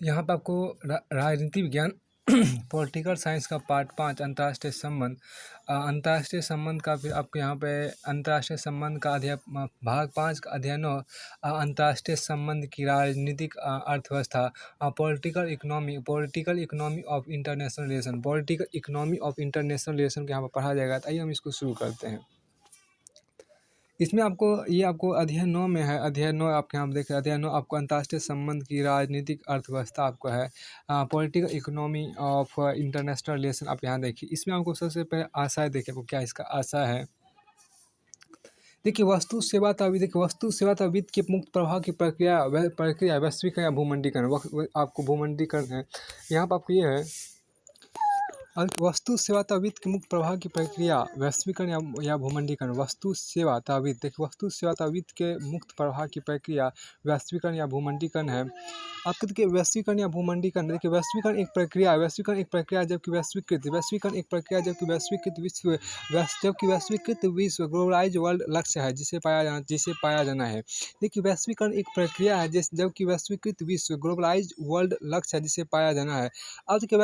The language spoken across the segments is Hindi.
यहाँ पे आपको राजनीति विज्ञान पॉलिटिकल साइंस का पार्ट 5 अंतर्राष्ट्रीय संबंध। अंतर्राष्ट्रीय संबंध का फिर आपको यहाँ पे अंतर्राष्ट्रीय संबंध का भाग 5 का अध्ययन अंतर्राष्ट्रीय संबंध की राजनीतिक अर्थव्यवस्था, political economy of international relation, political economy of international relation को यहाँ पर पढ़ा जाएगा। तो आइए हम इसको शुरू करते हैं। इसमें आपको अध्ययन 9 में है। अध्ययन 9 आपके यहाँ देखें, अध्ययन 9 आपको अंतर्राष्ट्रीय संबंध की राजनीतिक अर्थव्यवस्था आपको है, political economy of international relation. आप यहाँ देखिए, इसमें आपको सबसे पहले आशय देखिए, आपको क्या इसका आशय है। देखिए, वस्तु सेवा तथा वित्त के मुक्त प्रवाह की प्रक्रिया वैश्वीकरण या भूमंडीकरण। आपको भूमंडीकरण है यहाँ पर, आपको ये है वस्तु सेवा तथा वित्त के मुक्त प्रवाह की प्रक्रिया वैश्वीकरण या भूमंडीकरण। वस्तु सेवा तथा वित्त, देखिए वस्तु सेवा तथा वित्त के मुक्त प्रवाह की प्रक्रिया वैश्वीकरण या भूमंडीकरण है। आपके देखिए वैश्वीकरण या भूमंडीकरण, देखिए वैश्वीकरण एक प्रक्रिया जबकि वैश्वीकृत विश्व ग्लोबलाइज वर्ल्ड लक्ष्य है जिसे पाया जाना है। देखिए वैश्वीकरण एक प्रक्रिया है जबकि वैश्वीकृत विश्व ग्लोबलाइज वर्ल्ड लक्ष्य है जिसे पाया जाना है। अब देखिए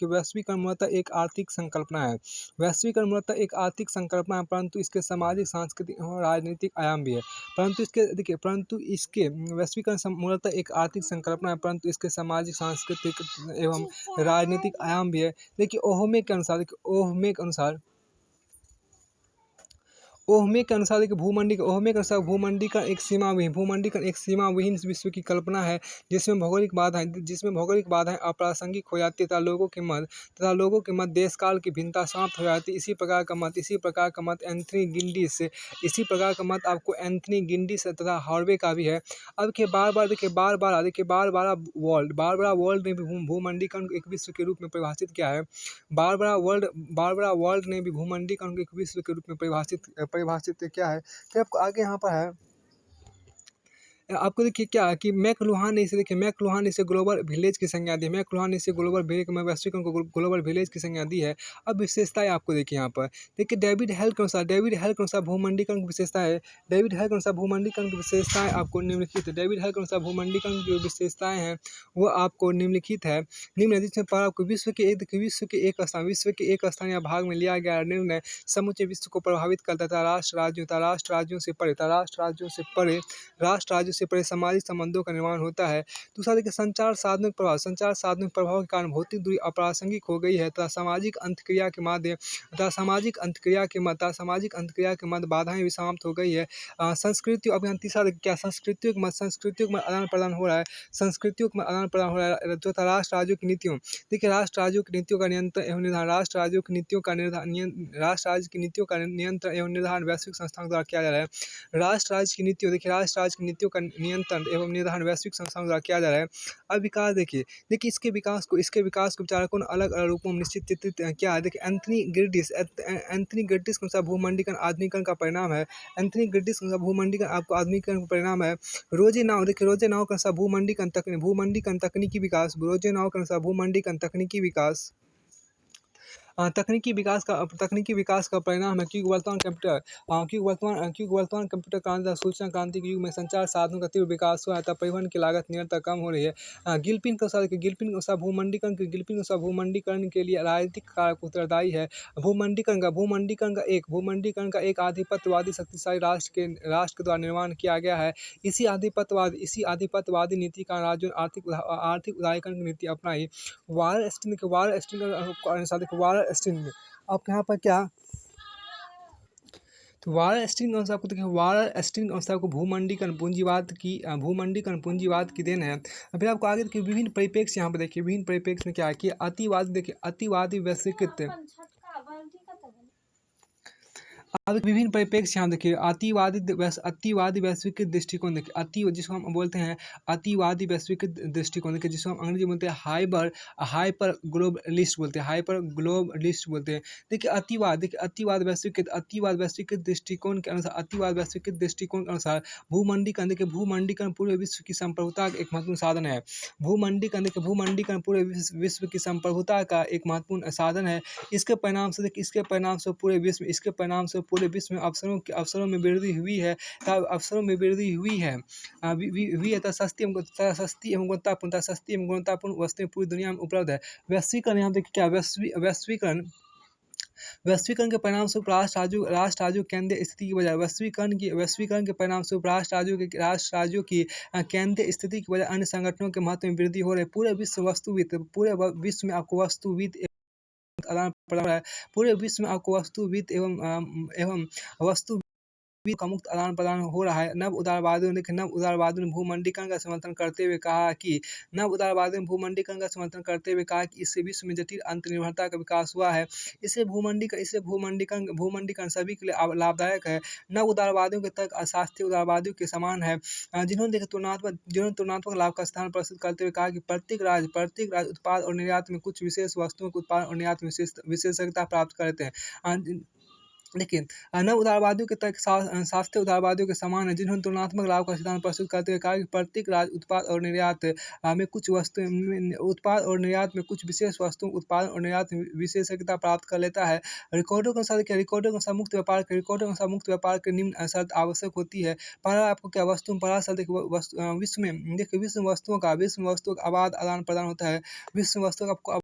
वैश्वीकरण मूलतः एक आर्थिक संकल्पना है। वैश्वीकरण मूलतः एक आर्थिक संकल्पना है, परंतु इसके सामाजिक, सांस्कृतिक और राजनीतिक आयाम भी है। वैश्वीकरण मूलतः एक आर्थिक संकल्पना है, परंतु इसके सामाजिक, सांस्कृतिक एवं राजनीतिक आयाम भी है। देखिए ओहमे के अनुसार देखिए भूमंडीकरण एक सीमा विहीन विश्व की कल्पना है जिसमें भौगोलिक बाधाएं अप्रासंगिक हो जाती है तथा लोगों के मध्य देश काल की भिन्नता समाप्त हो जाती है। इसी प्रकार का मत एंथनी गिंडिस तथा हॉर्वे का भी है। अब के बारबरा वर्ल्ड ने भी भूमंडीकरण को एक विश्व के रूप में परिभाषित किया है। बारबरा वर्ल्ड ने भी भूमंडीकरण को एक विश्व के रूप में परिभाषित क्या है। फिर आपको आगे यहाँ पर है, आपको देखिए क्या है कि मैकलुहान ने इसे ग्लोबल विलेज की संज्ञा दी। वैश्वीकरण को ग्लोबल विलेज की संज्ञा दी है। अब विशेषताएं आपको देखिए यहाँ पर, देखिए डेविड हेल के अनुसार भूमंडीकरण की विशेषताएं आपको निम्नलिखित है। डेविड हेल के अनुसार भूमंडीकरण की जो विशेषताएं हैं वो आपको निम्नलिखित है। जिसमें पर आपको विश्व के एक स्थान या भाग में लिया गया निर्णय समूचे विश्व को प्रभावित करता था। राष्ट्र राज्यों से परे सामाजिक संबंधों का निर्माण होता है। दूसरा देखिए संचार साधनों के प्रभाव के कारण भौतिक दूरी अप्रासंगिक हो गई है तथा सामाजिक अंतक्रिया के मध्य बाधाएं भी समाप्त हो गई है। संस्कृतियों के मध्य आदान प्रदान हो रहा है। जो था राष्ट्र राज्यों की नीतियों, देखिए राष्ट्र राज्यों की नीतियों का नियंत्रण एवं निर्धारण एवं निर्धारण वैश्विक संस्थाओं द्वारा किया जा रहा है। राष्ट्र राज्य की नीतियों का नियंत्रण एवं निर्धारण वैश्विक संस्थाओं द्वारा किया जा रहा है। अब विकास देखिए इसके विकास को विचारकों ने अलग अलग रूपों में निश्चित चित्रित किया है। देखिए एंथनी गिरडिस के अनुसार भूमंडीकरण आधुनिकीकरण का परिणाम है। भूमंडीकरण आपको आधुनिकीकरण का परिणाम है। रोजे नाव के अनुसार भूमंडीकरण तकनीकी विकास तकनीकी विकास का परिणाम है। क्योंकि वर्तमान कंप्यूटर क्रांति, सूचना क्रांति के युग में संचार साधनों का तीव्र विकास हुआ है तथा परिवहन की लागत निरंतर कम हो रही है। गिलपिन के अनुसार भूमंडीकरण के लिए राजनीतिक कारक उत्तरदायी है। भूमंडीकरण का एक आधिपत्यवादी शक्तिशाली राष्ट्र के द्वारा निर्माण किया गया है। इसी आधिपत्यवादी नीति का राज्यों ने आर्थिक उदारीकरण की नीति अपनाई। आपके यहाँ पर क्या, तो वारर स्टीन के अनुसार को भूमंडीकरण पूंजीवाद की देन है। फिर आपको आगे देखिए विभिन्न परिप्रेक्ष्य यहाँ पर देखिए, विभिन्न परिप्रेक्ष्य में क्या है कि अतिवादी वैश्वीकृत, अब विभिन्न परिप्रेक्ष्य यहाँ देखिए अतिवादी वैश्वीकृत दृष्टिकोण देखिए, जिसको हम बोलते हैं अतिवादी वैश्वीकृत दृष्टिकोण, देखिए जिसको हम अंग्रेजी में बोलते हैं हाइपर ग्लोबलिस्ट बोलते हैं। देखिए अतिवाद वैश्वीकृत दृष्टिकोण के अनुसार भूमंडीकरण पूरे विश्व की संप्रभुता का एक महत्वपूर्ण साधन है। भूमंडीकरण पूरे विश्व की संप्रभुता का एक महत्वपूर्ण साधन है। इसके परिणाम से पूरे विश्व में अवसरों में वृद्धि हुई है, अवसरों में वृद्धि हुई है, हुई है, तथा सस्ती एवं गुणवत्तापूर्ण वस्तुएं पूरी दुनिया में उपलब्ध है। वैश्वीकरण, यहाँ देखिए क्या वैश्वीकरण वैश्वीकरण के परिणामस्वरूप राष्ट्र राज्यों की केंद्रीय स्थिति की वजह वैश्वीकरण के परिणामस्वरूप राष्ट्र राज्यों की केंद्रीय स्थिति की वजह अन्य संगठनों के महत्व में वृद्धि हो रही है। पूरे विश्व में आपको वस्तुविद आदान प्रदान है। पूरे विश्व में आपको वस्तुविद एवं वस्तु का मुक्त आदान प्रदान हो रहा है। नव उदारवादियों ने भूमंडलीकरण का समर्थन करते हुए कहा कि इससे विश्व में जटिल अंतर्निर्भरता का विकास हुआ है। इससे भूमंडलीकरण सभी के लिए लाभदायक है। नव उदारवादियों के तर्क शास्त्रीय उदारवादियों के समान है, जिन्होंने तुलनात्मक लाभ का स्थान प्रस्तुत करते हुए कहा कि प्रत्येक राज्य उत्पाद और निर्यात में कुछ विशेष वस्तुओं के उत्पादन और निर्यात में विशेषज्ञता प्राप्त करते हैं। लेकिन नव उदारवादियों के तर्क शास्त्रीय उदारवादियों के समान है, जिन्होंने तुलनात्मक लाभ का सिद्धांत प्रस्तुत करते हुए कहा कि प्रत्येक राज्य उत्पाद और निर्यात में कुछ विशेष वस्तुओं उत्पादन और निर्यात में विशेषज्ञता प्राप्त कर लेता है। रिकॉर्डों के अनुसार मुक्त व्यापार के निम्न शर्त आवश्यक होती है। पहला आपको क्या पहला शर्त देखिए, विश्व वस्तुओं का अबाध आदान प्रदान होता है। विश्व वस्तुओं का आपको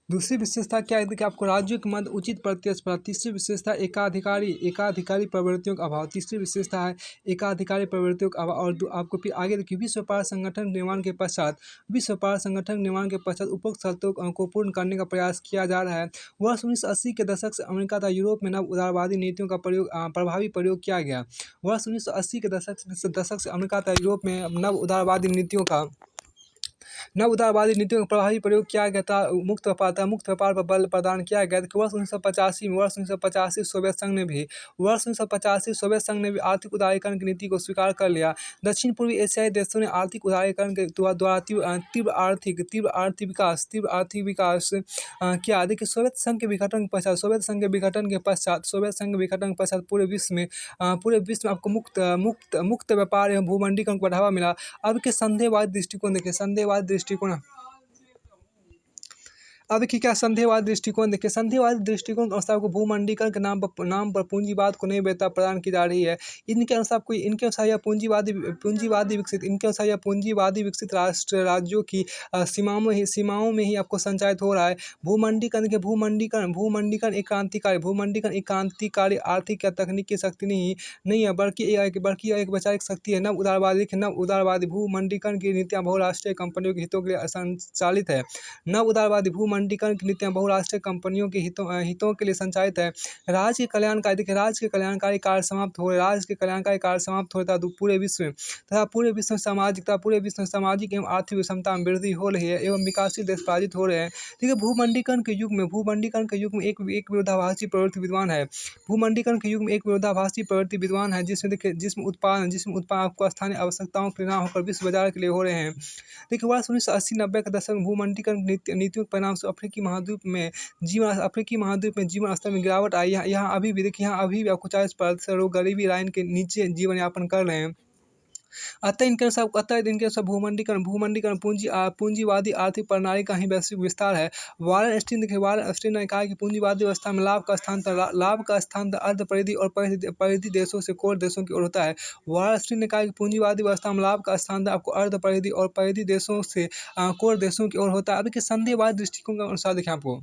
दूसरी विशेषता क्या है कि आपको राज्यों के मध्य उचित प्रतिस्पर्धा। तीसरी विशेषता एकाधिकारी प्रवृत्तियों का अभाव। तीसरी विशेषता है एकाधिकारी प्रवृत्तियों का अभाव। और आपको फिर आगे देखिए, विश्व व्यापार संगठन निर्माण के पश्चात उपरोक्त शर्तों को पूर्ण करने का प्रयास किया जा रहा है। वर्ष 1980 के दशक से अमेरिका तथा यूरोप में नव उदारवादी नीतियों का प्रभावी प्रयोग किया गया। वर्ष 1980 के दशक से अमेरिका तथा यूरोप में नव उदारवादी नीतियों का प्रभावी प्रयोग किया गया था। मुक्त व्यापार पर बल प्रदान किया गया था। वर्ष 1985 सोवियत संघ ने भी आर्थिक उदारीकरण की नीति को स्वीकार कर लिया। दक्षिण पूर्वी एशियाई देशों ने आर्थिक उदारीकरण के द्वारा तीव्र आर्थिक विकास किया। देखिए, सोवियत संघ के विघटन के पश्चात पूरे विश्व में आपको मुक्त व्यापार एवं भूमंडलीकरण को बढ़ावा मिला। अब के संदेहवादी दृष्टिकोण देखिए, संदेहवादी दृष्टिकोण के अनुसार को भूमंडलीकरण के नाम पर पूंजीवाद को नई वैधता प्रदान की जा रही है। इनके अनुसार यह पूंजीवादी विकसित राज्यों की सीमाओं में ही आपको संचालित हो रहा है। भूमंडलीकरण एक क्रांतिकारी आर्थिक या तकनीकी शक्ति नहीं है, बल्कि यह एक वैचारिक शक्ति है। नव उदारवादी भूमंडलीकरण की नीतियाँ बहुराष्ट्रीय कंपनियों के हितों के लिए संचालित है। नव उदारवादी भूमंडलीकरण की नीतियाँ बहुराष्ट्रीय कंपनियों के हितों के लिए संचालित है। राज्य के कल्याणकारी कार्य समाप्त हो रहा है पूरे विश्व में सामाजिक एवं आर्थिक विषमता में वृद्धि हो रही है एवं विकासशील देश पराजित हो रहे हैं। ठीक है, भूमंडलीकरण के युग में एक विरोधाभासी प्रवृत्ति विद्वान है, जिसमें उत्पादन आपको स्थानीय आवश्यकताओं के लिए न होकर विश्व बाजार के लिए हो रहे हैं। देखिए, वर्ष 1980-90 के दशक में भूमंडलीकरण नीतियों के परिणाम से अफ्रीकी महाद्वीप में जीवन स्तर में गिरावट आई। यहाँ अभी भी आपको 40% लोग गरीबी लाइन के नीचे जीवन यापन कर रहे हैं। अतः इनके अनुसार भूमंडलीकरण पूंजीवादी आर्थिक प्रणाली का ही वैश्विक विस्तार है। वारेन स्टीन ने कहा कि पूंजीवादी व्यवस्था में लाभ का स्थानांतर अर्ध परिधि और परिधि देशों से कोर देशों की ओर होता है। वारेन स्टीन ने कहा कि पूंजीवादी व्यवस्था में लाभ का स्थानांतर आपको अर्ध परिधि और परिधि देशों से कोर देशों की ओर होता है। अब देखिए, संदेहवादी दृष्टिकोण के अनुसार देखिए आपको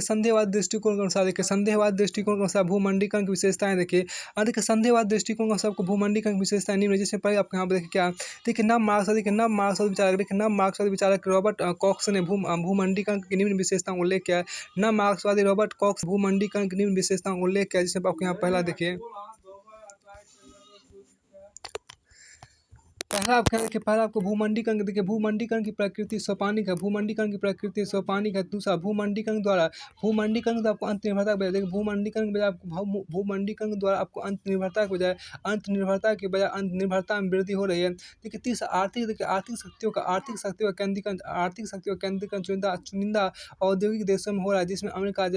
संदेहवादी दृष्टिकोण के अनुसार भूमंडलीकरण की विशेषताएं देखिए। संदेहवादी दृष्टिकोण के अनुसार आपको भूमंडलीकरण की विशेषताएं निम्न, जिसमें पहले आपको यहाँ पर देखिए क्या देखिए, नव मार्क्सवादी विचारक रॉबर्ट कॉक्स ने भूमंडलीकरण की निम्न विशेषताओं का उल्लेख किया है। नव मार्क्सवादी रॉबर्ट कॉक्स भूमंडलीकरण की निम्न विशेषताओं का उल्लेख किया है, जिसमें आपको यहाँ पहला देखिए पहला आपको भूमंडीकरण देखिए, भूमंडीकरण की प्रकृति सोपानिक है, भूमंडीकरण की प्रकृति सोपानिक है। दूसरा भूमंडीकरण द्वारा आपको अंत निर्भरता के बजाय देखिए, भूमंडीकरण के बजाय आपको भूमंडीकरण द्वारा आपको अंत निर्भरता के बजाय अंत निर्भरता में वृद्धि हो रही है। देखिए तीसरा आर्थिक शक्तियों का केंद्रीकरण चुनिंदा औद्योगिक देशों में हो रहा है, जिसमें अमेरिका,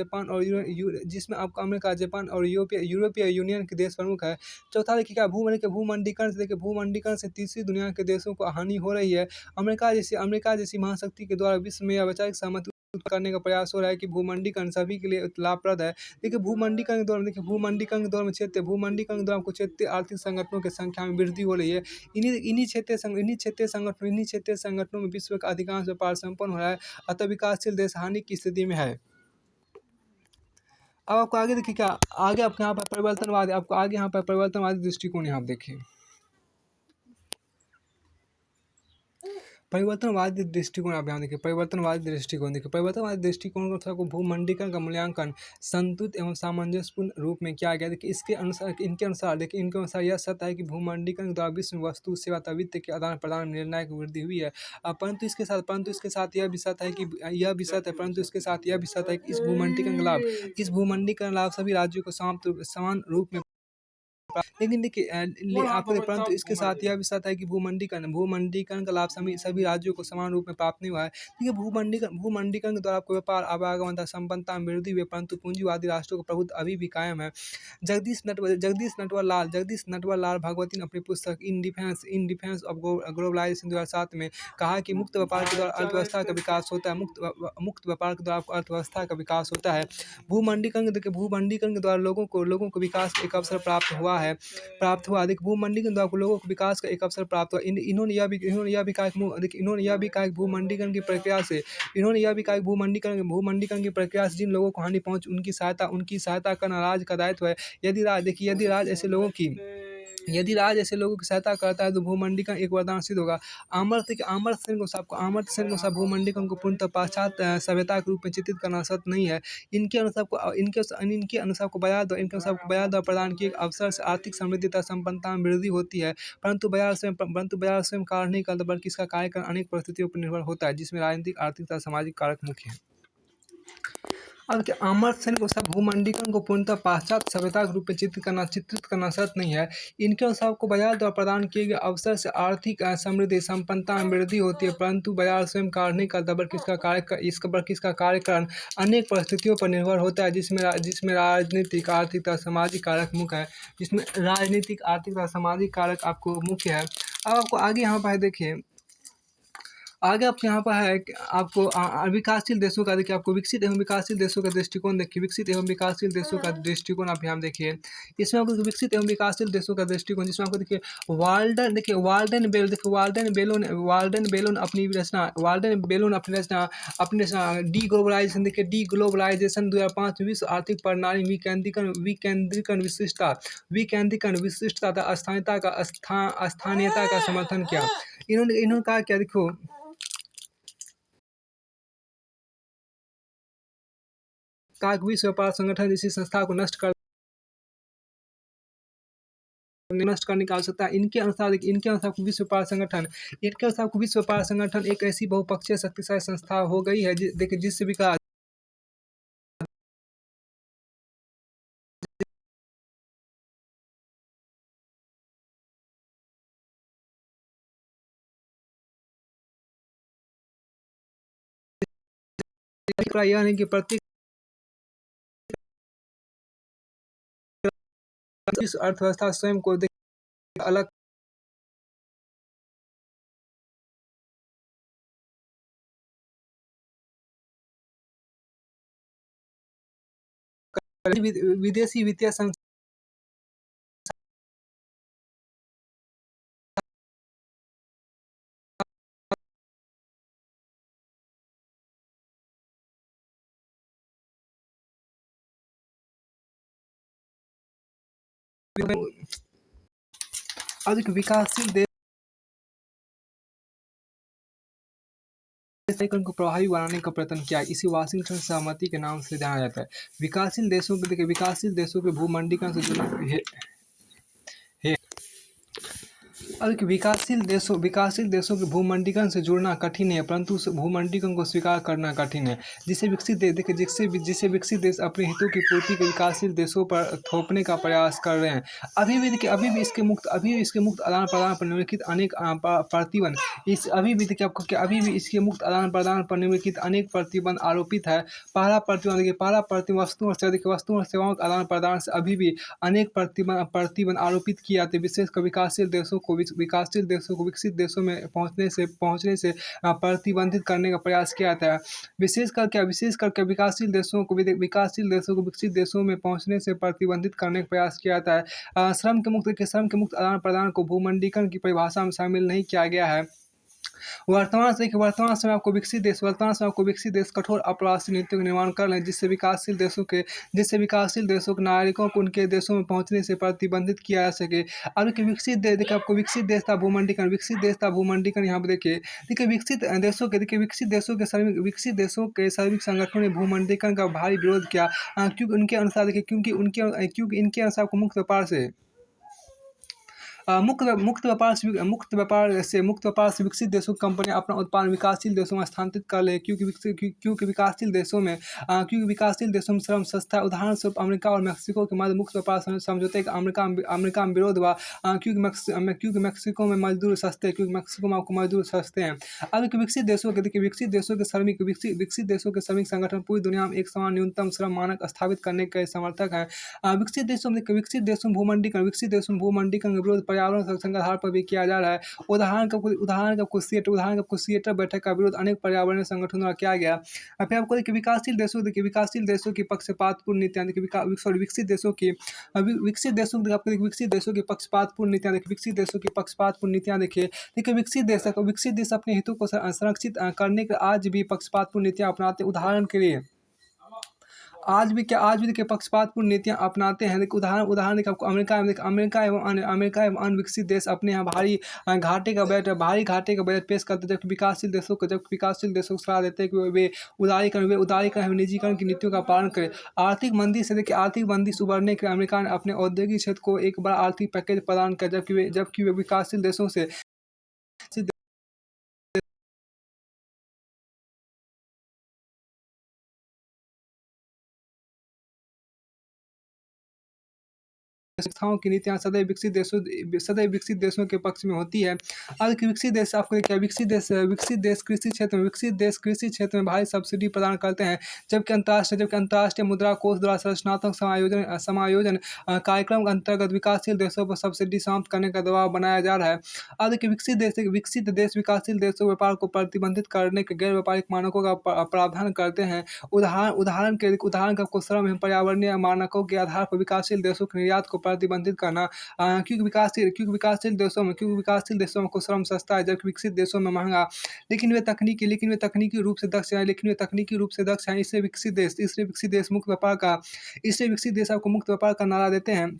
जापान और यूरोपीय यूनियन के देश प्रमुख है। चौथा देखिए क्या भूमंडीकरण से तीसरी दुनिया के देशों को हानि हो रही है। अमेरिका जैसी महाशक्ति के द्वारा विश्व में वैचारिक सहमति करने का प्रयास हो रहा है कि भूमंडीकरण सभी के लिए लाभप्रद है। देखिए भूमंडीकरण के दौरान आपको क्षेत्रीय आर्थिक संगठनों की संख्या में वृद्धि हो रही है। इन्हीं क्षेत्रीय संगठनों में विश्व का अधिकांश व्यापार संपन्न हो रहा है, अतः विकासशील देश हानि की स्थिति में है। अब आपको आगे देखिए क्या आगे आपके यहाँ पर परिवर्तनवादी दृष्टिकोण यहाँ देखिए। परिवर्तनवादी दृष्टिकोण आप यहाँ देखिए, परिवर्तनवादी दृष्टिकोण के अनुसार भूमंडीकरण का मूल्यांकन संतुलित एवं सामंजस्यपूर्ण रूप में किया गया। देखिए इनके अनुसार यह सत्य है कि भूमंडीकरण द्वारा विश्व में वस्तु, सेवा तथा वित्त के आदान प्रदान में निर्णायक वृद्धि हुई है। परंतु इसके साथ यह भी सत्य है कि इस भूमंडीकरण लाभ सभी राज्यों को समान रूप में लेकिन देखिए परंतु इसके साथ यह भी सत्य है कि भूमंडीकरण का लाभ सभी राज्यों को समान रूप में प्राप्त नहीं हुआ है। देखिए भूमंडीकरण के द्वारा आपको व्यापार, आवागमन तथा संपन्नता में वृद्धि हुई, परंतु पूंजीवादी राष्ट्रों का प्रभुत्व अभी भी कायम है। जगदीश नटवर लाल भगवती ने अपनी पुस्तक इन डिफेंस ऑफ ग्लोबलाइजेशन 2007 में कहा कि मुक्त व्यापार के द्वारा अर्थव्यवस्था का विकास होता है। मुक्त व्यापार के द्वारा अर्थव्यवस्था का विकास होता है। भूमंडीकरण के द्वारा लोगों को विकास का एक अवसर प्राप्त हुआ। देखिए भूमंडीकरण द्वारा लोगों को विकास का एक अवसर प्राप्त हुआ। इन्होंने यह भी कहा कि भूमंडीकरण की प्रक्रिया से जिन लोगों को हानि पहुंची उनकी सहायता करना राज्य का दायित्व है। यदि राज ऐसे लोगों की सहायता करता है तो भूमंडीकरण एक वरदान सिद्ध होगा। अमर्त्य सेन को भूमंडीकरण को पूर्णतः पाश्चात्य सभ्यता के रूप में चित्रित करना सत्य नहीं है। इनके अनुसार को बाजार द्वारा प्रदान किए अवसर से आर्थिक समृद्धि तथा संपन्नता में वृद्धि होती है, परंतु बाजार स्वयं कार्य नहीं करता, बल्कि इसका कार्यक्रम अनेक परिस्थितियों पर निर्भर होता है, जिसमें राजनीतिक, आर्थिक तथा सामाजिक कारक मुख्य हैं। अब अमर्त्य सेन को भूमंडीकरण को पूर्णतः पाश्चात्य सभ्यता के रूप में चित्रित करना सत्य नहीं है। इनके अनुसार को बाजार द्वारा प्रदान किए गए अवसर से आर्थिक समृद्धि, संपन्नता में वृद्धि होती है, परंतु बाजार स्वयं कार्य नहीं करता, बल्कि इसका कार्यक्रम अनेक परिस्थितियों पर निर्भर होता है, जिसमें राजनीतिक, आर्थिक तथा सामाजिक कारक मुख्य है। आपको मुख्य है। अब आपको आगे यहाँ पर देखिए, आगे आपके यहाँ पर है कि आपको विकासशील देशों का देखिए, आपको विकसित एवं विकासशील देशों का दृष्टिकोण देखिए। विकसित एवं विकासशील देशों का दृष्टिकोण आप यहाँ देखिए। इसमें आपको विकसित एवं विकासशील देशों का दृष्टिकोण, जिसमें आपको देखिए वाल्डन बेलोन अपनी रचना डी ग्लोबलाइजेशन 2005 विश्व आर्थिक प्रणाली विकेंद्रीकरण विशिष्टता तथा स्थानीयता का समर्थन किया। इन्होंने कहा क्या, देखो विश्व व्यापार संगठन जैसी संस्था को नष्ट करने की आवश्यकता है। इनके अनुसार विश्व व्यापार संगठन एक ऐसी बहुपक्षीय शक्तिशाली संस्था हो गई है देखिए, जिससे विकास यह नहीं कि प्रत्येक अर्थव्यवस्था स्वयं को अलग विदेशी वित्तीय संस्था अधिक विकासशील देश को प्रभावी बनाने का प्रयत्न किया। इसी वाशिंगटन सहमति के नाम से जाना जाता है। विकासशील देशों के भूमंडीकरण से जुड़ा अब देखिए विकासशील देशों के भूमंडलीकरण से जुड़ना कठिन है, परंतु उस भूमंडलीकरण को स्वीकार करना कठिन है। जिसे विकसित देश देखिए जिसे विकसित देश अपने हितों की पूर्ति के विकासशील देशों पर थोपने का प्रयास कर रहे हैं। अभी भी इसके मुक्त आदान प्रदान पर निम्नलिखित अनेक प्रतिबंध इस अभी भी देखिए आपको क्या अभी भी इसके मुक्त आदान प्रदान पर निम्नलिखित अनेक प्रतिबंध आरोपित है। पहला प्रतिबंध वस्तुओं और सेवाओं के आदान प्रदान से अभी भी अनेक प्रतिबंध आरोपित किए जाते हैं, विशेषकर विकासशील देशों को विकसित देशों में पहुंचने से प्रतिबंधित करने का प्रयास किया जाता है। विशेष करके विकासशील देशों को विकसित देशों में पहुंचने से प्रतिबंधित करने का प्रयास किया जाता है। श्रम के मुक्त आदान प्रदान को भूमंडलीकरण की परिभाषा में शामिल नहीं किया गया है। वर्तमान समय आपको विकसित देश कठोर अप्रवासी नीतियों का निर्माण कर रहे हैं, जिससे विकासशील देशों के नागरिकों को उनके देशों में पहुंचने से प्रतिबंधित किया जा सके। अब देखिए विकसित देश था भूमंडलीकरण यहाँ पे देखिए विकसित देशों के श्रमिक संगठनों ने भूमंडलीकरण का भारी विरोध किया, क्योंकि इनके अनुसार को मुक्त व्यापार से विकसित देशों की कंपनियां अपना उत्पादन विकासशील देशों में स्थानांतरित कर रहे हैं, क्योंकि विकासशील देशों में श्रम सस्ता है। उदाहरण स्वरूप अमेरिका और मैक्सिको के मध्य मुक्त व्यापार समझौते का अमेरिका में विरोध हुआ, क्योंकि मैक्सिको में मजदूर सस्ते हैं, हैं। अब विकसित देशों के श्रमिक संगठन पूरी दुनिया में एक समान न्यूनतम श्रम मानक स्थापित करने के समर्थक हैं। विकसित देशों में भूमंडलीकरण का विरोध पर्यावरण संरक्षण के आधार पर भी किया जा रहा है। उदाहरण का कुछ थिएटर बैठक का विरोध अनेक पर्यावरणीय संगठनों द्वारा किया गया। फिर आपको विकासशील देशों की पक्षपातपूर्ण नीतियां देखिए विकसित देश अपने हितों को संरक्षित करने के आज भी पक्षपातपूर्ण नीतियां अपनाते हैं। उदाहरण के लिए आज भी देखिए पक्षपातपूर्ण नीतियां अपनाते हैं। देखिए उदाहरण देखिए आपको अमेरिका एवं अन्य विकसित देश अपने यहाँ भारी घाटे का बजट पेश करते हैं, जबकि विकासशील देशों को सलाह देते हैं कि वे उदारीकरण एवं निजीकरण की नीतियों का पालन करें। आर्थिक मंदी से उबरने के लिए अमेरिका ने अपने औद्योगिक क्षेत्र को एक बड़ा आर्थिक पैकेज प्रदान किया, जबकि वे विकासशील देशों से संस्थाओं की नीतियां सदैव विकसित देशों के पक्ष में होती है। अब विकसित देश आपको देखिए विकसित देश कृषि क्षेत्र में भारी सब्सिडी प्रदान करते हैं, जबकि अंतर्राष्ट्रीय मुद्रा कोष द्वारा संरचनात्मक समायोजन कार्यक्रम के अंतर्गत विकासशील देशों पर सब्सिडी समाप्त करने का दबाव बनाया जा रहा है। अब देखिए विकसित देश विकासशील देशों के व्यापार को प्रतिबंधित करने के गैर व्यापारिक मानकों का प्रावधान करते हैं। उदाहरण के आपको श्रम एवं पर्यावरणीय मानकों के आधार पर विकासशील देशों के निर्यात को प्रतिबंधित करना, क्योंकि विकासशील देशों में को श्रम सस्ता है, जबकि विकसित देशों में महंगा। लेकिन वे तकनीकी रूप से दक्ष हैं। इसलिए विकसित देश आपको मुक्त व्यापार का नारा देते हैं,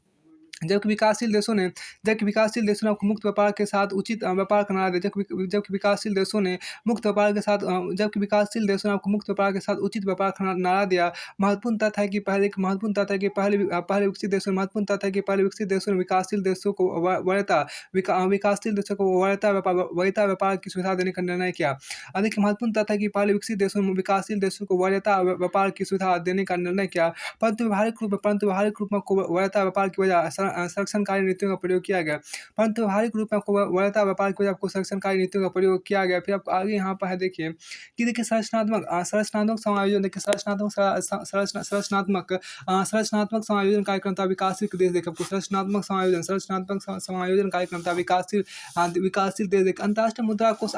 जबकि विकासशील देशों ने आपको मुक्त व्यापार के साथ उचित व्यापार का नारा दिया। जबकि विकासशील देशों ने आपको मुक्त व्यापार के साथ उचित व्यापार का नारा दिया। महत्वपूर्ण तथ्य है कि पहले विकसित देशों ने विकासशील देशों को वरीयता व्यापार की सुविधा देने का निर्णय किया। देखिए महत्वपूर्ण तथ्य है कि पहले विकसित देशों में विकासशील देशों को वरीयता व्यापार की सुविधा देने का निर्णय किया, परंतु व्यावहारिक रूप में वरीयता व्यापार की वजह संरक्षणकारी नीतियों का प्रयोग किया गया। फिर आपको आगे यहाँ पर है देखिए कि संरचनात्मक समायोजन कार्यक्रम था विकासशील देश। देखिए आपको संरचनात्मक समायोजन कार्यक्रम था विकासशील देश। देखिए अंतर्राष्ट्रीय मुद्रा कोष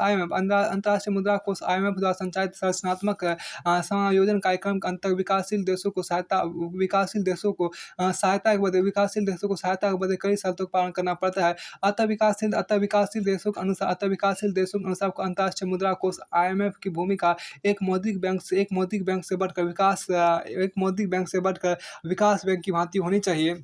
IMF द्वारा संचालित संरचनात्मक समायोजन कार्यक्रम के अंतर्गत विकासशील देशों को सहायता के बदले कई शर्तों का पालन करना पड़ता है। अतः विकासशील देशों के अनुसार अंतर्राष्ट्रीय मुद्रा कोष IMF की भूमिका एक मौद्रिक बैंक से बढ़कर विकास बैंक की भांति होनी चाहिए।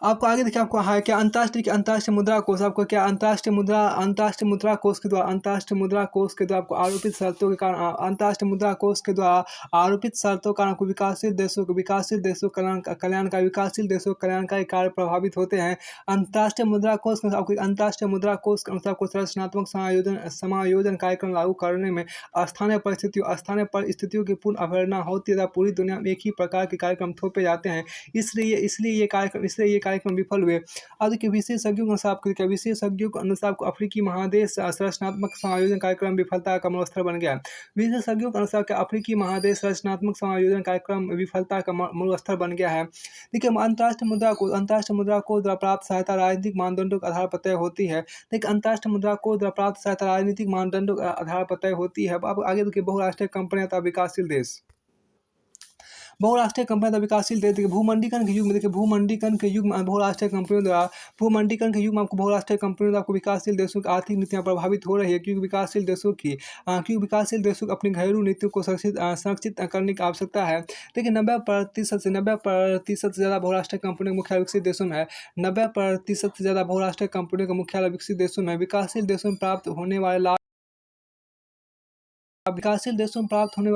आपको आगे देखिए, आपको है क्या अंतर्राष्ट्रीय मुद्रा कोष, आपको क्या अंतर्राष्ट्रीय मुद्रा कोष के द्वारा आपको आरोपित शर्तों के कारण अंतर्राष्ट्रीय मुद्रा कोष के द्वारा आरोपित शर्तों के कारण आपको विकासशील देशों के कल्याणकारी कार्य प्रभावित होते हैं। अंतर्राष्ट्रीय मुद्रा कोष के अनुसार आपको संरचनात्मक समायोजन कार्यक्रम लागू करने में स्थानीय परिस्थितियों की पूर्ण अवहेलना होती है तथा पूरी दुनिया में एक ही प्रकार के कार्यक्रम थोपे जाते हैं। इसलिए ये कार्यक्रम विफल हुए। अब देखिए, विशेषज्ञों के अनुसार आपको अफ्रीकी महादेश संरचनात्मक समायोजन कार्यक्रम विफलता का मूलस्थल बन गया। विशेषज्ञों के अनुसार क्या अफ्रीकी महादेश संरचनात्मक समायोजन कार्यक्रम विफलता का मूलस्थल बन गया है। देखिए, अंतर्राष्ट्रीय मुद्रा कोष द्वारा प्राप्त सहायता राजनीतिक मानदंडों के आधार पर तय होती है। देखिए, अंतर्राष्ट्रीय मुद्रा कोष द्वारा प्राप्त सहायता राजनीतिक मानदंडों के आधार पर तय होती है। अब आगे देखिए, बहुराष्ट्रीय कंपनियां तथा विकासशील देश। बहुराष्ट्रीय कंपनियां तथा विकासशील देश। देखिए, भूमंडीकरण के युग में बहुराष्ट्रीय कंपनियों द्वारा आपको विकासशील देशों की आर्थिक नीतियां प्रभावित हो रही है, क्योंकि विकासशील देशों को अपनी घरेलू नीतियों को संरक्षित करने की आवश्यकता है। देखिए, 90% से ज़्यादा बहुराष्ट्रीय कंपनियों का मुख्यालय विकसित देशों में है। 90% से ज़्यादा बहुराष्ट्रीय कंपनियों का मुख्यालय विकसित देशों में है। विकासशील देशों में प्राप्त होने वाला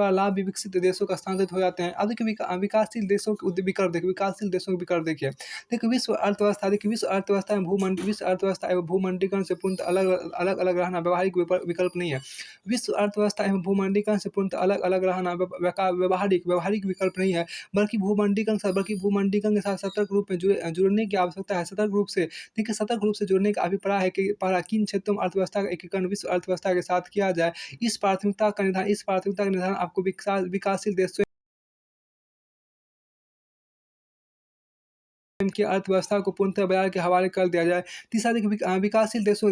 लाभ भी विकसित देशों का स्थानांतरित हो जाते हैं। अब देखिए, विकासशील देशों के विकासशील देशों के विकल्प देखिए। देखिए, विश्व अर्थव्यवस्था एवं भूमंडलीकरण से पूर्णतः अलग अलग रहना व्यवहारिक विकल्प नहीं है। विश्व अर्थव्यवस्था एवं भूमंडलीकरण से पूर्णतः अलग अलग रहना व्यवहारिक विकल्प नहीं है, बल्कि भूमंडलीकरण के साथ सतर्क रूप में जुड़ने की आवश्यकता है। सतर्क रूप से जुड़ने का अभिप्राय है कि पहला, किन क्षेत्रों में अर्थव्यवस्था का एकीकरण विश्व अर्थव्यवस्था के साथ किया जाए। इस प्राथमिकता का निर्धारण आपको विकासशील देशों की अर्थव्यवस्था को पूर्णतः बाजार के हवाले कर दिया जाए। तीसरा, देखिए, विकासशील देशों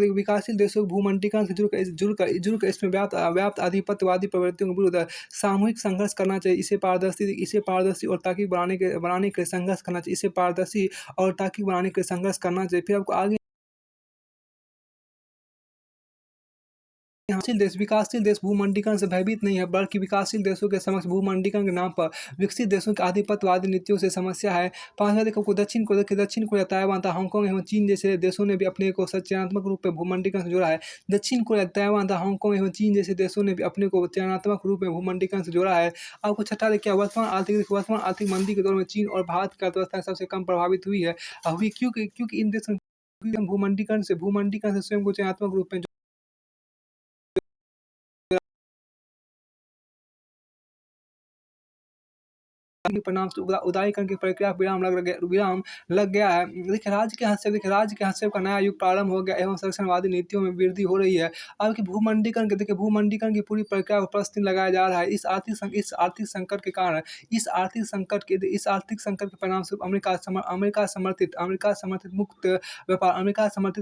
को भूमंडलीकरण से जुड़कर इसमें व्याप्त आधिपत्यवादी प्रवृत्तियों के विरुद्ध सामूहिक संघर्ष करना चाहिए। इसे पारदर्शी और तार्किक बनाने के लिए संघर्ष करना चाहिए। फिर आपको आगे विकासशील देश भूमंडलीकरण से भयभीत नहीं है, बल्कि विकासशील देशों के समक्ष भूमंडलीकरण के नाम पर विकसित देशों के आधिपत्यवादी नीतियों से समस्या है। पांचवा, देखो, दक्षिण कोरिया, ताइवान तथा हांगकांग एवं चीन जैसे देशों ने भी अपने को चयनात्मक रूप में भूमंडलीकरण से जोड़ा है। दक्षिण कोरिया, ताइवान तथा हांगकांग एवं चीन जैसे देशों ने भी अपने को चयनात्मक रूप में भूमंडलीकरण से जोड़ा है। आपको छठा, देखिए, वर्तमान आर्थिक मंदी के दौर में चीन और भारत की अर्थव्यवस्था सबसे कम प्रभावित हुई है। क्योंकि इन देशों भूमंडलीकरण से स्वयं को चयनात्मक रूप में के परिणाम से उदारीकरण की प्रक्रिया को विराम लग गया है। देखिए, राज्य के हस्तक्षेप का नया युग प्रारंभ हो गया एवं संरक्षणवादी नीतियों में वृद्धि हो रही है। अब की भूमंडलीकरण की पूरी प्रक्रिया को प्रश्न लगाया जा रहा है। इस आर्थिक संकट के कारण इस आर्थिक संकट के परिणाम स्वरूप अमेरिका समर्थित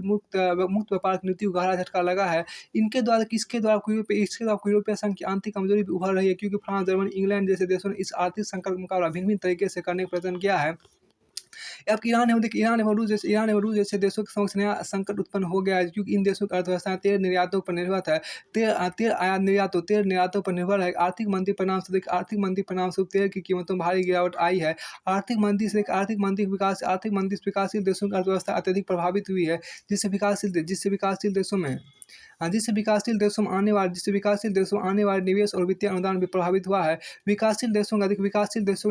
मुक्त व्यापार नीति को गहरा झटका लगा है। इसके द्वारा यूरोपीय संघ की आंतरिक कमजोरी भी उभर रही है, क्योंकि फ्रांस, जर्मनी, इंग्लैंड जैसे देशों ने इस आर्थिक संकट का मुकाबला भिन्न तरीके से करने का प्रयत्न किया है। अब ईरान एवं रूस जैसे देशों के समक्ष नया संकट उत्पन्न हो गया है, क्योंकि इन देशों की अर्थव्यवस्था तेल निर्यातों पर निर्भर है। तेल निर्यातों पर निर्भर है। आर्थिक मंदी परिणाम स्वरूप तेल की कीमतों में भारी गिरावट आई है। आर्थिक मंदी से विकासशील देशों की अर्थव्यवस्था अत्यधिक प्रभावित हुई है, जिससे विकासशील देशों में आने वाले निवेश और वित्तीय अनुदान भी प्रभावित हुआ है। विकासशील विकासशील देशों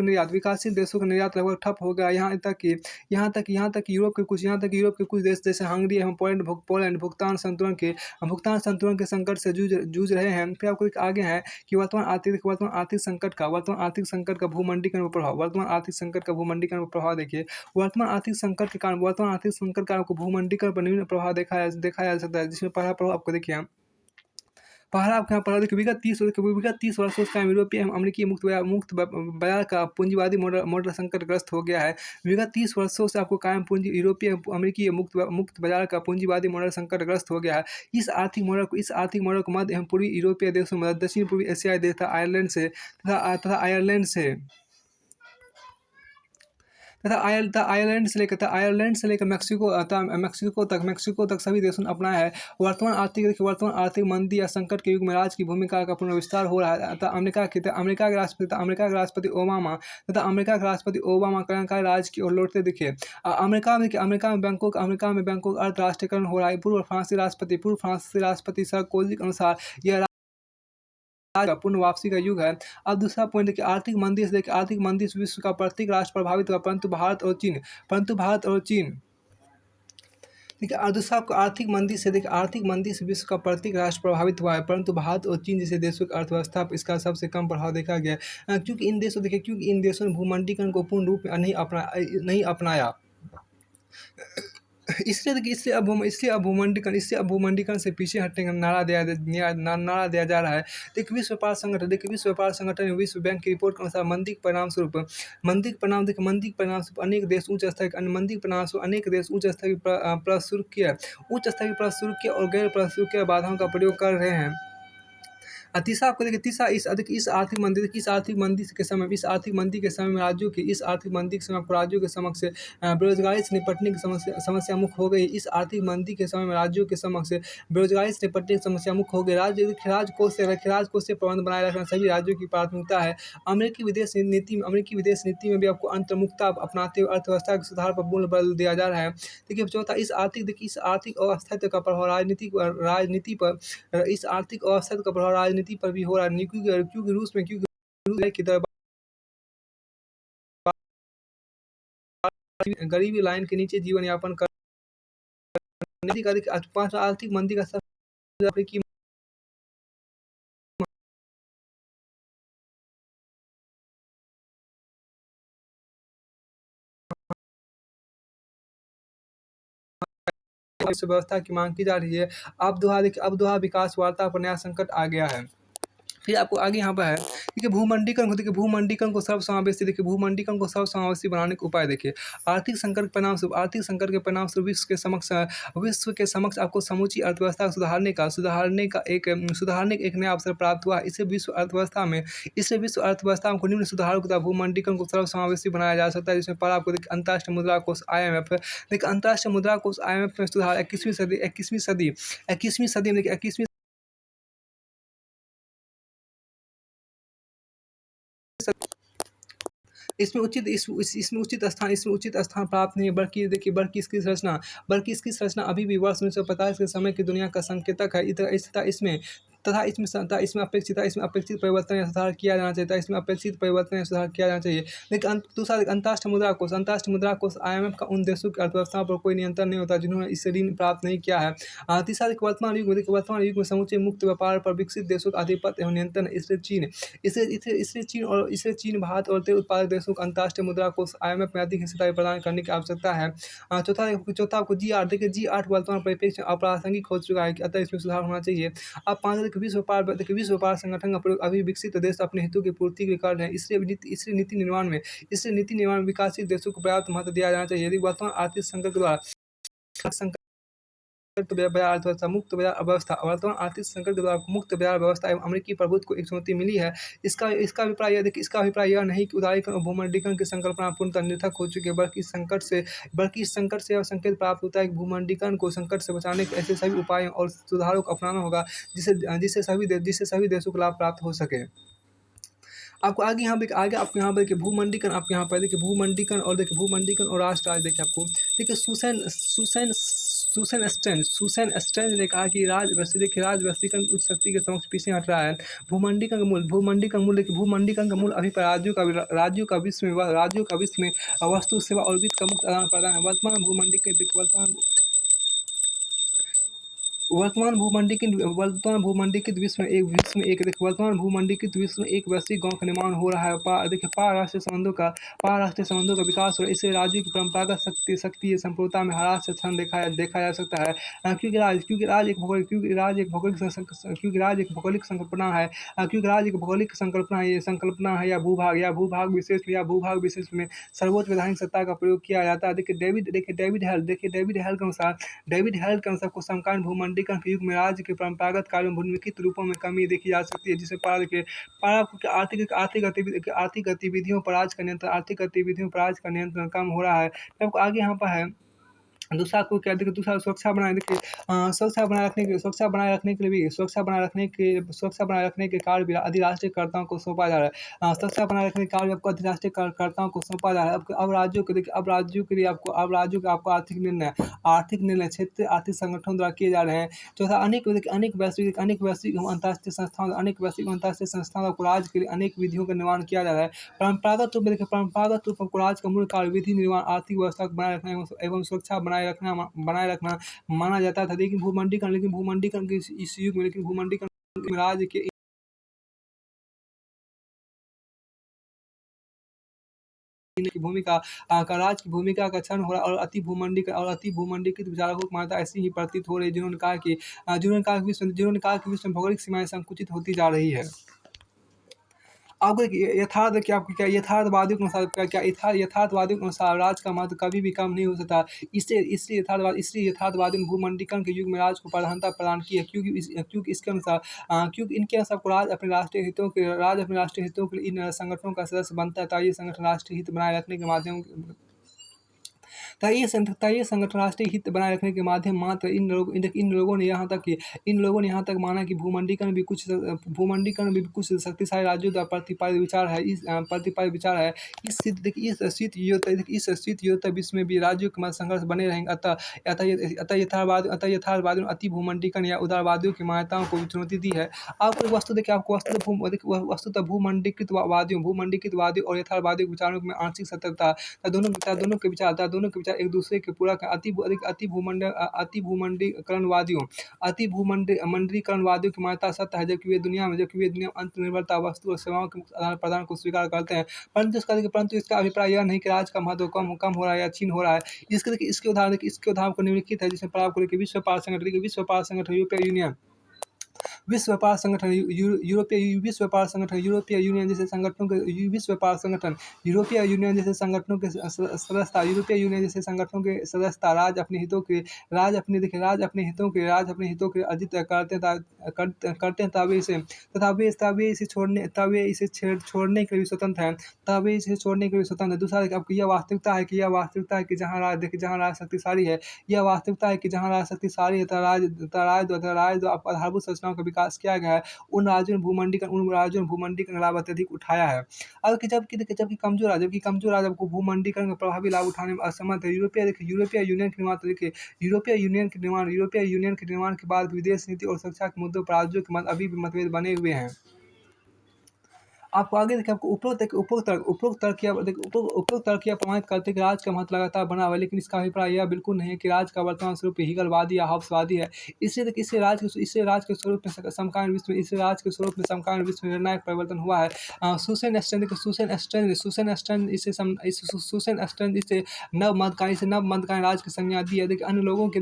का निर्यात लगभग ठप हो गया। यहाँ तक कि यूरोप के कुछ देश जैसे हंगरी एवं पोलैंड भुगतान संतुलन के संकट से जूझ रहे हैं। फिर आपको आगे है कि वर्तमान आर्थिक संकट का भूमंडलीकरण पर प्रभाव देखिए। वर्तमान आर्थिक संकट के कारण आपको भूमंडलीकरण पर निम्न प्रभाव देखा जा सकता है, जिसमें पहला प्रभाव आपको देखिए। देखिए, विगत 30 वर्षों से यूरोपीय एवं अमेरिकी मुक्त बाजार का पूंजीवादी मॉडल संकटग्रस्त हो गया है। विगत 30 वर्षों से आपको यूरोपीय एवं अमेरिकी मुक्त बाजार का पूंजीवादी मॉडल संकटग्रस्त हो गया है। इस आर्थिक मॉडल को मध्य एवं पूर्वी यूरोपीय देशों में दक्षिण पूर्वी एशियाई देश तथा आयरलैंड से आयरलैंड से लेकर मैक्सिको तक सभी देशों ने अपनाया है। वर्तमान आर्थिक मंदी या संकट के युग में राज्य की भूमिका का पुनर्विस्तार हो रहा है। अमेरिका के राष्ट्रपति ओबामा कल्याणकारी राज्य की ओर लौटते दिखे। अमेरिका में बैंकों का अर्थराष्ट्रीयकरण हो रहा है। पूर्व फ्रांसीसी राष्ट्रपति सार्कोजी के अनुसार यह का पूर्ण वापसी का युग है। अब दूसरा पॉइंट देखिए, आर्थिक मंदी से विश्व का प्रत्येक राष्ट्र प्रभावित हुआ, परंतु भारत और चीन देखिए। और दूसरा आपको आर्थिक मंदी से विश्व का प्रत्येक राष्ट्र प्रभावित हुआ है, परंतु भारत और चीन जैसे देशों की अर्थव्यवस्था पर इसका सबसे कम प्रभाव देखा गया है। क्योंकि इन देशों ने भूमंडीकरण को पूर्ण रूप में नहीं अपनाया। इसलिए अब भूमंडीकरण से पीछे हटने का नारा दिया जा रहा है। देखिए, विश्व व्यापार संगठन विश्व बैंक की रिपोर्ट के अनुसार मंदी के परिणाम स्वरूप अनेक देश उच्च स्तर की प्रशुल्कीय और गैर प्रशुल्कीय बाधाओं का प्रयोग कर रहे हैं। तीसरा आपको देखिए, इस आर्थिक मंदी के समय में आपको राज्यों के समक्ष बेरोजगारी से निपटने की समस्या मुख्य हो गई। इस आर्थिक मंदी के समय में राज्यों के समक्ष बेरोजगारी से निपटने की समस्या मुख्य हो गई। राजकोष से प्रबंध बनाए रखना सभी राज्यों की प्राथमिकता है। अमेरिकी विदेश नीति में भी आपको अंतर्मुखता अपनाते हुए अर्थव्यवस्था के सुधार पर मूल्य बल दिया जा रहा है। देखिए, चौथा, इस आर्थिक अस्थिरता का प्रभाव राजनीति पर भी हो रहा है। क्योंकि रूस की तरह गरीबी लाइन के नीचे जीवन यापन कर पांचवा, आर्थिक मंदी का सबसे अफ्रीकी व्यवस्था की मांग की जा रही है। अब दोहा विकास वार्ता पर नया संकट आ गया है। फिर आपको आगे यहाँ पर है, देखिए भूमंडीकरण को सर्वसमावेशी बनाने के उपाय देखिए। आर्थिक संकट के परिणाम स्वरूप विश्व के समक्ष आपको समूची अर्थव्यवस्था सुधारने का एक नया अवसर प्राप्त हुआ। इससे विश्व अर्थव्यवस्था में निम्न सुधारों के द्वारा भूमंडीकरण को सर्वसमावेशी बनाया जा सकता है। जिसमें पर आपको देखिए, अंतर्राष्ट्रीय मुद्रा कोष IMF में सुधार 21वीं सदी में इसमें उचित स्थान प्राप्त नहीं है। बल्कि इसकी संरचना अभी भी वर्ष 1950 के समय की दुनिया का संकेतक है। इसमें अपेक्षित परिवर्तन या सुधार किया जाना चाहिए। लेकिन दूसरा, अंतर्राष्ट्रीय मुद्रा कोष IMF का उन देशों की अर्थव्यवस्थाओं पर कोई नियंत्रण नहीं होता जिन्होंने इससे ऋण प्राप्त नहीं किया है। तीसरा, वर्तमान युग में समूचे मुक्त व्यापार पर विकसित देशों का आधिपत्य एवं नियंत्रण। इसलिए चीन, भारत और तेल उत्पादक देशों को अंतर्राष्ट्रीय मुद्रा कोष IMF में अधिक हिस्सेदारी प्रदान करने की आवश्यकता है। चौथा आपको G8 वर्तमान परिप्रेक्ष्य में अप्रासंगिक हो चुका है, अतः इसमें सुधार होना चाहिए। अब पांचवा, विश्व व्यापार संगठन का प्रयोग अभी विकसित देश अपने हितों की पूर्ति के लिए कर रहे हैं। इसलिए नीति निर्माण में विकासशील देशों को पर्याप्त महत्व दिया जाना चाहिए। यदि वर्तमान आर्थिक संकट के द्वारा मुक्त बाजार व्यवस्था एवं अमेरिकी प्रभुत्व को एक चुनौती मिली है। इसका अभिप्राय यह नहीं कि उदारीकरण और भूमंडीकरण की संकल्पना पूर्णतः निरर्थक हो चुकी है, बल्कि इस संकट से यह संकेत प्राप्त होता है कि भूमंडीकरण को संकट से बचाने के ऐसे सभी उपायों और सुधारों को अपनाना होगा जिससे सभी देशों को लाभ प्राप्त हो सके। आपको आगे आपको यहाँ पर देखिए, भूमंडीकरण और राष्ट्र राज्य देखिए। आपको देखिए, सुसैन स्ट्रेंज ने कहा कि राजवैश्वीकरण उच्च शक्ति के समक्ष पीछे हट रहा है। भूमंडीकरण का मूल अभिप्राय राज्यों का विश्व में वस्तु, सेवा और वित्त का मुक्त आदान प्रदान है। वर्तमान भूमंडीकृत विश्व में एक वैश्विक गांव का निर्माण हो रहा है। पारराष्ट्रीय संबंधों का विकास और इससे राज्यों की परंपरागत शक्ति संप्रभुता में ह्रास से क्षण देखा जा सकता है। क्योंकि राज एक भौगोलिक संकल्पना है या भूभाग विशेष में सर्वोच्च वैधानिक सत्ता का प्रयोग किया जाता है। डेविड हेल के अनुसार को समकालीन भूमंडीकरण के युग में राज्य के परंपरागत कार्यों में निम्नलिखित रूपों में कमी देखी जा सकती है, जिसमें पहला देखिए पहला आपको कि आर्थिक गतिविधियों पर राज्य का नियंत्रण, आर्थिक गतिविधियों पर राज्य का नियंत्रण कम हो रहा है। फिर आपको आगे यहाँ पर है दूसरा आपको क्या देखिए, दूसरा सुरक्षा बनाए देखिए, सुरक्षा बनाए रखने के कार्य भी अधिराष्ट्रीय कर्ताओं को सौंपा जा रहा है। सुरक्षा बनाए रखने के कार्य आपको अधिराष्ट्रीय कर्ताओं को सौंपा जा रहा है। अब राज्यों को देखिए, अब राज्यों के आपको आर्थिक निर्णय क्षेत्रीय आर्थिक संगठनों द्वारा किए जा रहे हैं। चौथा अनेक वैश्विक एवं अंतर्राष्ट्रीय संस्थाओं को राज्य के लिए अनेक विधियों का निर्माण किया जा रहा है। परंपरागत रूप में राज्य का मूल कार्य विधि निर्माण, आर्थिक व्यवस्था को बनाए रखना एवं सुरक्षा बनाए रखना माना जाता था। लेकिन भूमंडीकरण के इस युग में भूमंडीकरण में राज्य के की भूमिका राज्य की भूमिका का क्षरण हो रहा है और अति भूमंडीकृत विचारकों की मान्यता ऐसी ही प्रतीत हो रही है, जिन्होंने कहा कि विश्व में भौगोलिक सीमाएं संकुचित होती जा रही है। आपको यथार्थ देखिए, आपको क्या यथार्थवादियों के अनुसार यथार्थवादियों के अनुसार राज्य का महत्व कभी भी कम नहीं हो सकता। इसलिए यथार्थवादियों ने भूमंडीकरण के युग में राज्य को प्रधानता प्रदान की है, क्योंकि इसके अनुसार क्योंकि इनके अनुसार को राज्य अपने राष्ट्रीय हितों के लिए इन संगठनों का सदस्य बनता है, ताकि ये संगठन राष्ट्रीय हित बनाए रखने के माध्यम ये संगठन राष्ट्रीय हित बनाए रखने के माध्यम मात्र इन लोगों ने यहाँ तक माना कि भूमंडीकरण भी कुछ शक्तिशाली राज्यों द्वारा प्रतिपादित विचार है। इस शीत युद्ध विश्व में भी राज्यों के मध्य संघर्ष बने रहेंगे। अतः यथार्थवादियों ने अति भूमंडीकरण या उदारवादियों की मान्यताओं को चुनौती दी है। आपको वस्तुतः भूमंडीकृत वादियों और यथार्थवादियों के विचारों में आंशिक सतर्कता दोनों के विचार एक दूसरे के पूरक है। अति भूमंडलीकरणवादियों की मान्यता सत्य है, जबकि वे दुनिया में अंत निर्भरता, वस्तु और सेवाओं के आदान प्रदान को स्वीकार करते हैं। परंतु इसका अभिप्राय यह नहीं कि राज्य का महत्व कम हो रहा है या छीन हो रहा है। इसके उदाहरण को निम्नलिखित है, जिसमें आपको विश्व व्यापार संगठन, यूरोपीय यूनियन, यूरोपीय यूनियन जैसे संगठनों के सदस्यता राज्य अपने हितों के अर्जित करते हैं, तब वे इसे छोड़ने के लिए स्वतंत्र हैं। दूसरा आपको यह वास्तविकता है कि जहाँ राज शक्तिशाली है, राज्य द्वारा आधारभूत संरचनाओं का विकास किया गया है, उन राज्यों ने भूमंडीकरण का लाभ अत्यधिक उठाया है। जबकि कमजोर राज्य को भूमंडीकरण का प्रभावी लाभ उठाने में असमर्थ है। यूरोपीय यूनियन के निर्माण के बाद विदेश नीति और सुरक्षा के मुद्दों पर राज्यों के मध्य अभी भी मतभेद बने हुए हैं। आपको आगे देखिए, आपको उपरोक्त तर्क यह प्रमाणित करते हैं कि राज्य का महत्व लगातार बना हुआ है, लेकिन इसका अभिप्राय यह बिल्कुल नहीं है कि राज्य का वर्तमान स्वरूप हीगलवादी या हॉब्सवादी है। इससे राज्य के स्वरूप में समकालीन विश्व में निर्णायक परिवर्तन हुआ है। सुसेन स्टेन इसे नव मध्यकालीन राज्य की संज्ञा दी है। देखिए, अन्य लोगों के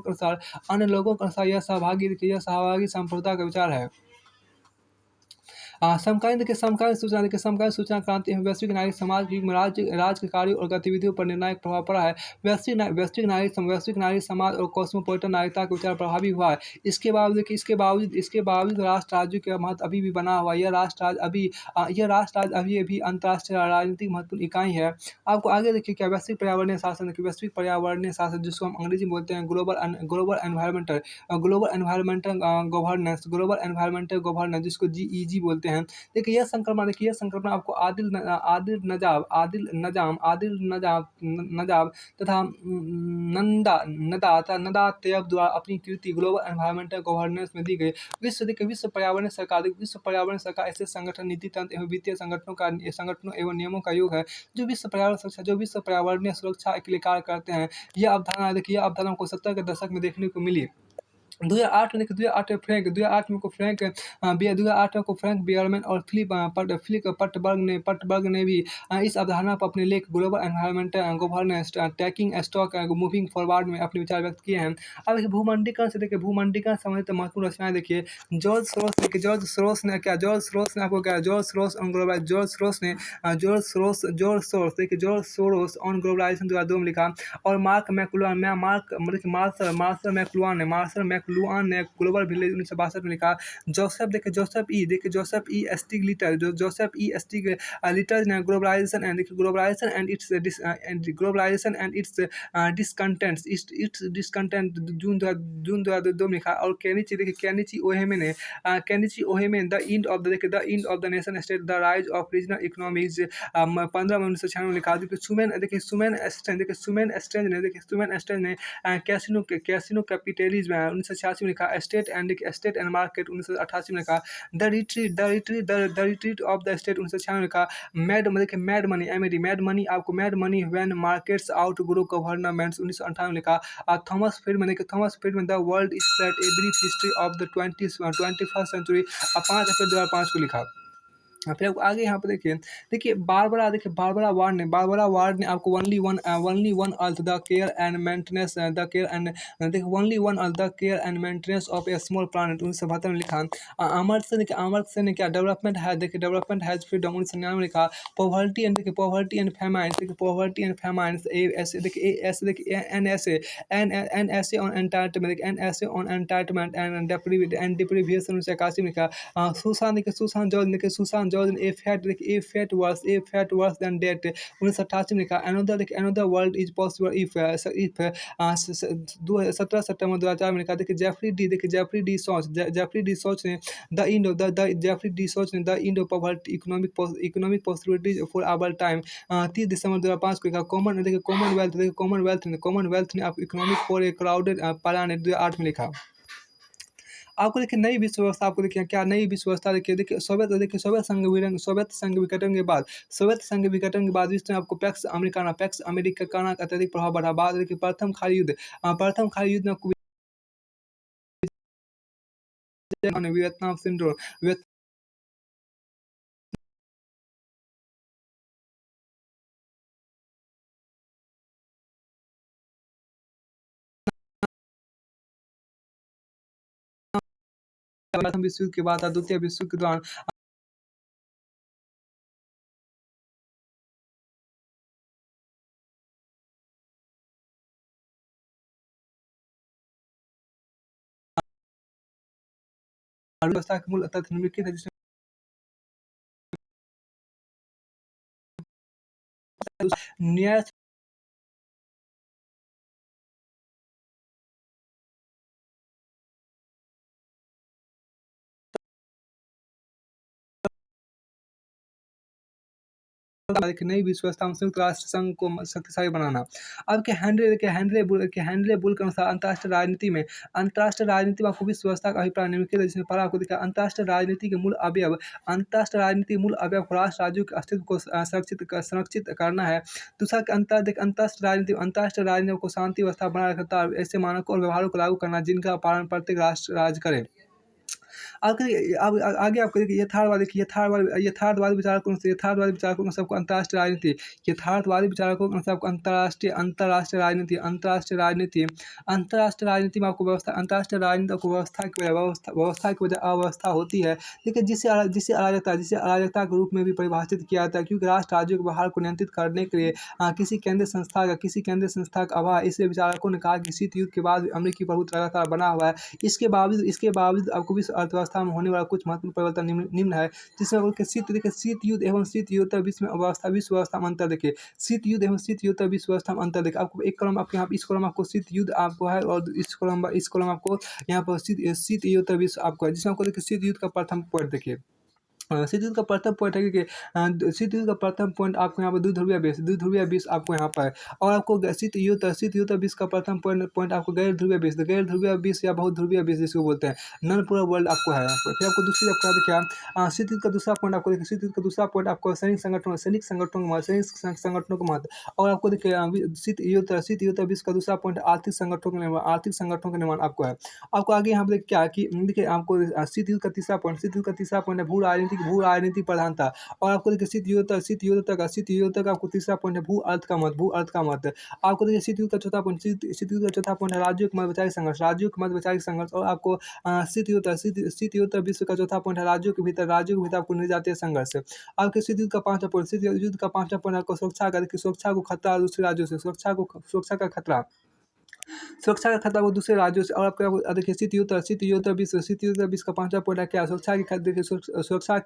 अनुसार यह सहभागी संप्रभुता का विचार है। समकालीन सूचना क्रांति एवं वैश्विक नागरिक समाज के युग में राज्य के कार्यों और गतिविधियों पर निर्णायक प्रभाव पड़ा है। वैश्विक नागरिक समाज और कॉस्मोपॉलिटन नागरिकता का विचार प्रभावी हुआ है। इसके बावजूद राष्ट्र राज्यों का महत्व अभी भी बना हुआ है। यह राष्ट्र राज्य अभी भी अंतर्राष्ट्रीय राजनीतिक महत्वपूर्ण इकाई है। आपको आगे देखिए क्या वैश्विक पर्यावरणीय शासन, जिसको हम अंग्रेजी में बोलते हैं ग्लोबल एनवायरमेंटल गवर्नेंस, जिसको GEG बोलते हैं। देखिए, यह संकल्पना आपको आदिल नजाब तथा नदा तैयब द्वारा अपनी कृति ग्लोबल एनवायरमेंटल गवर्नेंस में दी गई। विश्व पर्यावरण सरकार ऐसे संगठन, नीति तंत्र एवं वित्तीय संगठनों एवं नियमों का योग है, जो विश्व पर्यावरणीय सुरक्षा के लिए कार्य करते हैं। यह अवधारणा को 70 के दशक में देखने को मिली। 2008 में फ्रैंक बियरमैन और फिलिप पटबर्ग ने भी इस अवधारणा पर अपने लेख global environmental governance taking stock moving forward में अपने विचार व्यक्त किए हैं। अब भूमंडीकरण संबंधित महत्वपूर्ण रचनाएं देखिए। जॉर्ज सोरोस ऑन ग्लोबलाइजेशन 2002 में लिखा, और मार्शल लुआन ने ग्लोबल विलेज 1962 में लिखा। जोसेफ ई स्टिग्लिटर, लिटर ने ग्लोबलाइजेशन एंड इट्स डिसकंटेंट जून 2002 में लिखा। और Kenichi Ohmae the end of the nation state the rise of regional economies 15 मई 1996 में लिखा। सुमेन स्ट्रेंज ने कैसिनो कैपिटलिज्म 1986 में लिखा। स्टेट एंड मार्केट 1988 में लिखा। The retreat of the state 1996 में लिखा। मैड मनी आपको mad money when markets outgrow governments 1998 में लिखा। Thomas Friedman the world is flat a brief history of the 21st century 5 April 2005 को लिखा। फिर आपको आगे यहाँ पे देखिए बारबरा वार्ड ने आपको only one earth the care and maintenance of A small planet 1972 में लिखा। अमर्त्य सेन ने क्या डेवलपमेंट हैज फ्रीडम 1999 में लिखा। Poverty and famines an essay on entitlement and deprivation 1981 में लिखा। Susan George a fate worse than debt 1988 में लिखा। Another world is possible if 17 सितंबर 2004 में लिखा। जेफरी डी सोच ने the end of poverty economic possibilities for our time 30 दिसंबर 2005 को लिखा। कॉमनवेल्थ ने आप economic for a crowded planet 2008 में लिखा। आपको देखिए नई विश्व व्यवस्था, आपको देखिए क्या नई विश्व व्यवस्था सोवियत संघ विघटन के बाद विश्व में आपको पैक्स अमेरिकाना का अत्यधिक प्रभाव बढ़ा। बाद देखिए प्रथम खाली युद्ध में आपको वियतनाम सिंड्रोम प्रथम विश्व युद्ध के बाद द्वितीय विश्व युद्ध के दौरान व्यवस्था के मूल तथ्य निम्नलिखित है, जिसमें न्याय एक नई विश्व व्यवस्था में संयुक्त राष्ट्र संघ को शक्तिशाली बनाना। अब के हेनरी बुल के अनुसार अंतर्राष्ट्रीय राजनीति में आपको विश्व व्यवस्था का अभिप्राय निम्नलिखित है, जिसमें पहला आपको दिखा। अंतर्राष्ट्रीय राजनीति के मूल अवयव को राष्ट्र राज्यों के अस्तित्व को संरक्षित करना है। दूसरा अंतर्राष्ट्रीय राजनीति को शांति व्यवस्था बनाए रखता है, ऐसे मानकों और व्यवहारों को लागू करना जिनका पालन प्रत्येक राष्ट्र राज करे। आगे आपको देखिए यथार्थवादी विचारकों से सबको अंतर्राष्ट्रीय राजनीति में आपको व्यवस्था की वजह अव्यवस्था होती है, लेकिन जिसे अराजकता के रूप में भी परिभाषित किया जाता है, क्योंकि राष्ट्र राज्यों के व्यवहार को नियंत्रित करने के लिए किसी केंद्रीय संस्था का अभाव। इसलिए विचारकों ने कहा कि शीत युद्ध के बाद अमेरिकी प्रभुत्व लगातार बना हुआ है। इसके बावजूद आपको विश्व अर्थव्यवस्था में होने वाला कुछ महत्वपूर्ण परिवर्तन निम्न है, जिसमें शीत युद्ध एवं शीत युद्धोत्तर विश्व व्यवस्था में अंतर देखिए। शीत युद्ध एवं शीत युद्धोत्तर विश्व व्यवस्था में अंतर देखिए। आपको एक कॉलम आपके यहाँ इस कॉलम आपको शीत युद्ध आपको है, और इस कॉलम आपको यहाँ पर शीत युद्धोत्तर विश्व आपको है, जिसमें आपको देखिए शीत युद्ध का प्रथम पॉइंट देखिए। शीत युद्ध का प्रथम पॉइंट है कि शीत युद्ध का प्रथम पॉइंट आपको यहाँ पर द्विध्रुवीय विष आपको यहाँ पर है। और आपको शीत युद्ध विष का प्रथम पॉइंट आपको गैर ध्रुवीय विष या बहुत ध्रुवीय विष जिसको बोलते हैं, नॉन पोलर वर्ल्ड आपको है यहाँ पर। फिर आपको दूसरी आपको देखिए शीत युद्ध का दूसरा पॉइंट आपको देखिए। शीत युद्ध का दूसरा पॉइंट आपको सैनिक संगठनों का महत्व। और आपको देखिए शीत युद्ध विश्व का दूसरा पॉइंट आर्थिक संगठनों का निर्माण आपको है। आपको आगे यहाँ पर क्या कि देखिए आपको शीत युद्ध का तीसरा पॉइंट है भू राजनीतिक प्रधानता। और आपको देखिए शीत युद्ध का आपको तीसरा पॉइंट है भू अर्थ का महत्व। आपको देखिए शीत युद्ध का चौथा पॉइंट है राज्यों के मध्य वैचारिक संघर्ष। और आपको शीत युद्ध विश्व का चौथा पॉइंट है राज्यों के भीतर आपको निर्जातीय संघर्ष। आपके शीत युद्ध का पांचवा पॉइंट आपको सुरक्षा को खतरा, दूसरे राज्यों से सुरक्षा का खतरा। सुरक्षा का खतरा वो दूसरे राज्यों से। और आपको देखिए शीत युद्ध विश्व का 5वां पॉइंट है क्या? सुरक्षा की देखिए सुरक्षा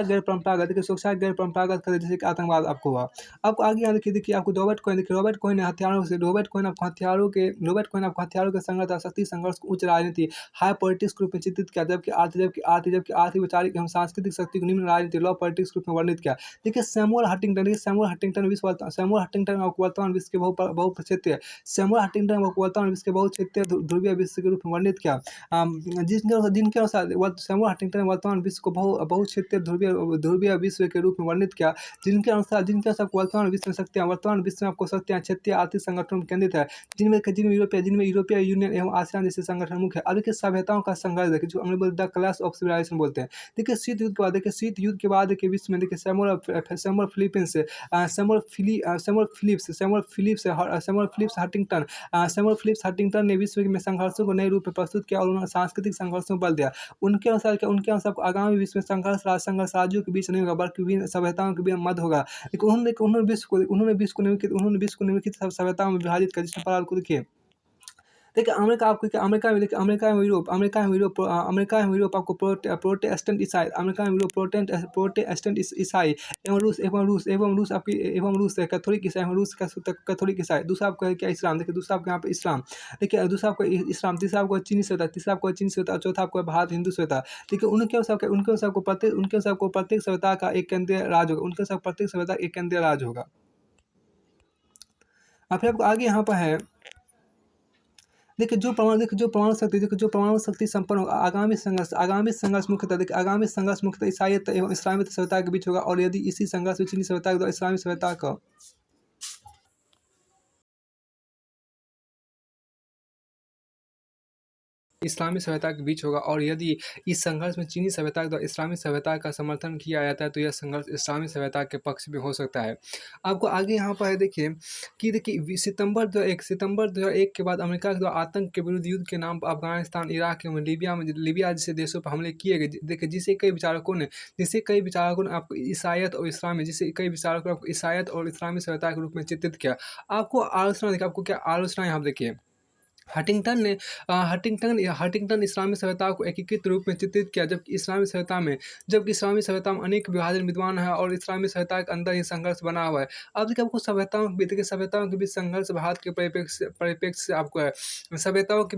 गैर परंपरागत, देखिए सुरक्षा गैर परंपरागत खतरे जैसे कि आतंकवाद आपको हुआ। आपको आगे यहाँ देखिए आपको रॉबर्ट कॉइन आपको हथियारों के संघर्ष और शक्ति संघर्ष को उच्च राजनीति हाई पॉलिटिक्स के रूप में चित्रित किया, जबकि आर्थिक वैचारिक एवं सांस्कृतिक शक्ति को निम्न राजनीति लॉ पॉलिटिक्स के रूप में वर्णित किया। देखिए सैमुअल हंटिंगटन आपको वर्तमान विश्व के बहुप्रसिद्ध सैमुअल हंटिंगटन को वर्तमान विश्व के बहुक्षेत्रीय ध्रुवीय विश्व के रूप में वर्णित किया। जिनके अनुसार सैमुअल हंटिंगटन ने वर्तमान विश्व को बहुक्षेत्रीय ध्रुवीय विश्व के रूप में वर्णित किया। जिनके अनुसार वर्तमान विश्व में आपको शक्तियाँ क्षेत्रीय आर्थिक संगठनों में केंद्रित है, जिनमें यूरोपीय यूनियन एवं आसियान जैसे संगठन मुख्य है। अब देखिए सभ्यताओं का संघर्ष देखिए, जो अंग्रेजी द क्लैश ऑफ सिविलाइजेशन बोलते हैं। देखिए शीत युद्ध के बाद के विश्व में देखिए सैमुअल फिलिप्स हंटिंगटन ने विश्व में संघर्षों को नए रूप में प्रस्तुत किया और उन्होंने सांस्कृतिक संघर्षों में बल दिया। उनके अनुसार आगामी विश्व में संघर्ष राज्यों के बीच नहीं होगा, बल्कि विभिन्न सभ्यताओं के बीच मध्य होगा। लेकिन उन्होंने विश्व को निम्नलिखित सभ्यताओं में विभाजित कर, जिसमें पहला आपको देखिए देखिए अमेरिका में यूरोप आपको प्रोटेस्टेंट ईसाई एवं रूस कैथोलिक ईसाई कैथोलिक ईसाई। दूसरा आपका क्या? इस्लाम। देखिए दूसरा आपको यहाँ पे इस्लाम। देखिए दूसरा आपको इस्लाम, तीसरा आपको चीनी सभ्यता, चौथा आपको भारत हिंदू सभ्यता। देखिए उनके अनुसार को प्रत्येक सभ्यता का एक केंद्रीय राज होगा। उनके अनुसार प्रत्येक सभ्यता एक केंद्रीय राज होगा। और फिर आपको आगे यहाँ पर है देखिए जो परमाणु शक्ति संपन्न होगा, आगामी संघर्ष मुख्यतः ईसाईयत एवं इस्लामिक सभ्यता के बीच होगा। और यदि इसी संघर्ष में चीनी सभ्यता के द्वारा इस्लामी सभ्यता का इस्लामी सभ्यता के बीच होगा, और यदि इस संघर्ष में चीनी सभ्यता के द्वारा इस्लामी सभ्यता का समर्थन किया जाता है, तो यह संघर्ष इस्लामी सभ्यता के पक्ष में हो सकता है। आपको आगे यहाँ पर है देखिए कि सितंबर 2001 के बाद अमेरिका के द्वारा आतंक के विरुद्ध युद्ध के नाम पर अफगानिस्तान, इराक एवं लीबिया जैसे देशों पर हमले किए गए। देखिए जिसे कई विचारकों ने आपको ईसाईयत और इस्लामी सभ्यता के रूप में चित्रित किया। आपको आलोचना देखिए, आपको क्या आलोचना यहाँ देखिए हंटिंगटन इस्लामी सभ्यता को एकीकृत रूप में चित्रित किया, जबकि इस्लामी सभ्यता में अनेक विभाजन विद्वान है और इस्लामी सभ्यता के अंदर ही संघर्ष बना हुआ है। अब देखिए आपको सभ्यताओं के बीच संघर्ष भारत के परिप्रेक्ष्य से आपको है। सभ्यताओं के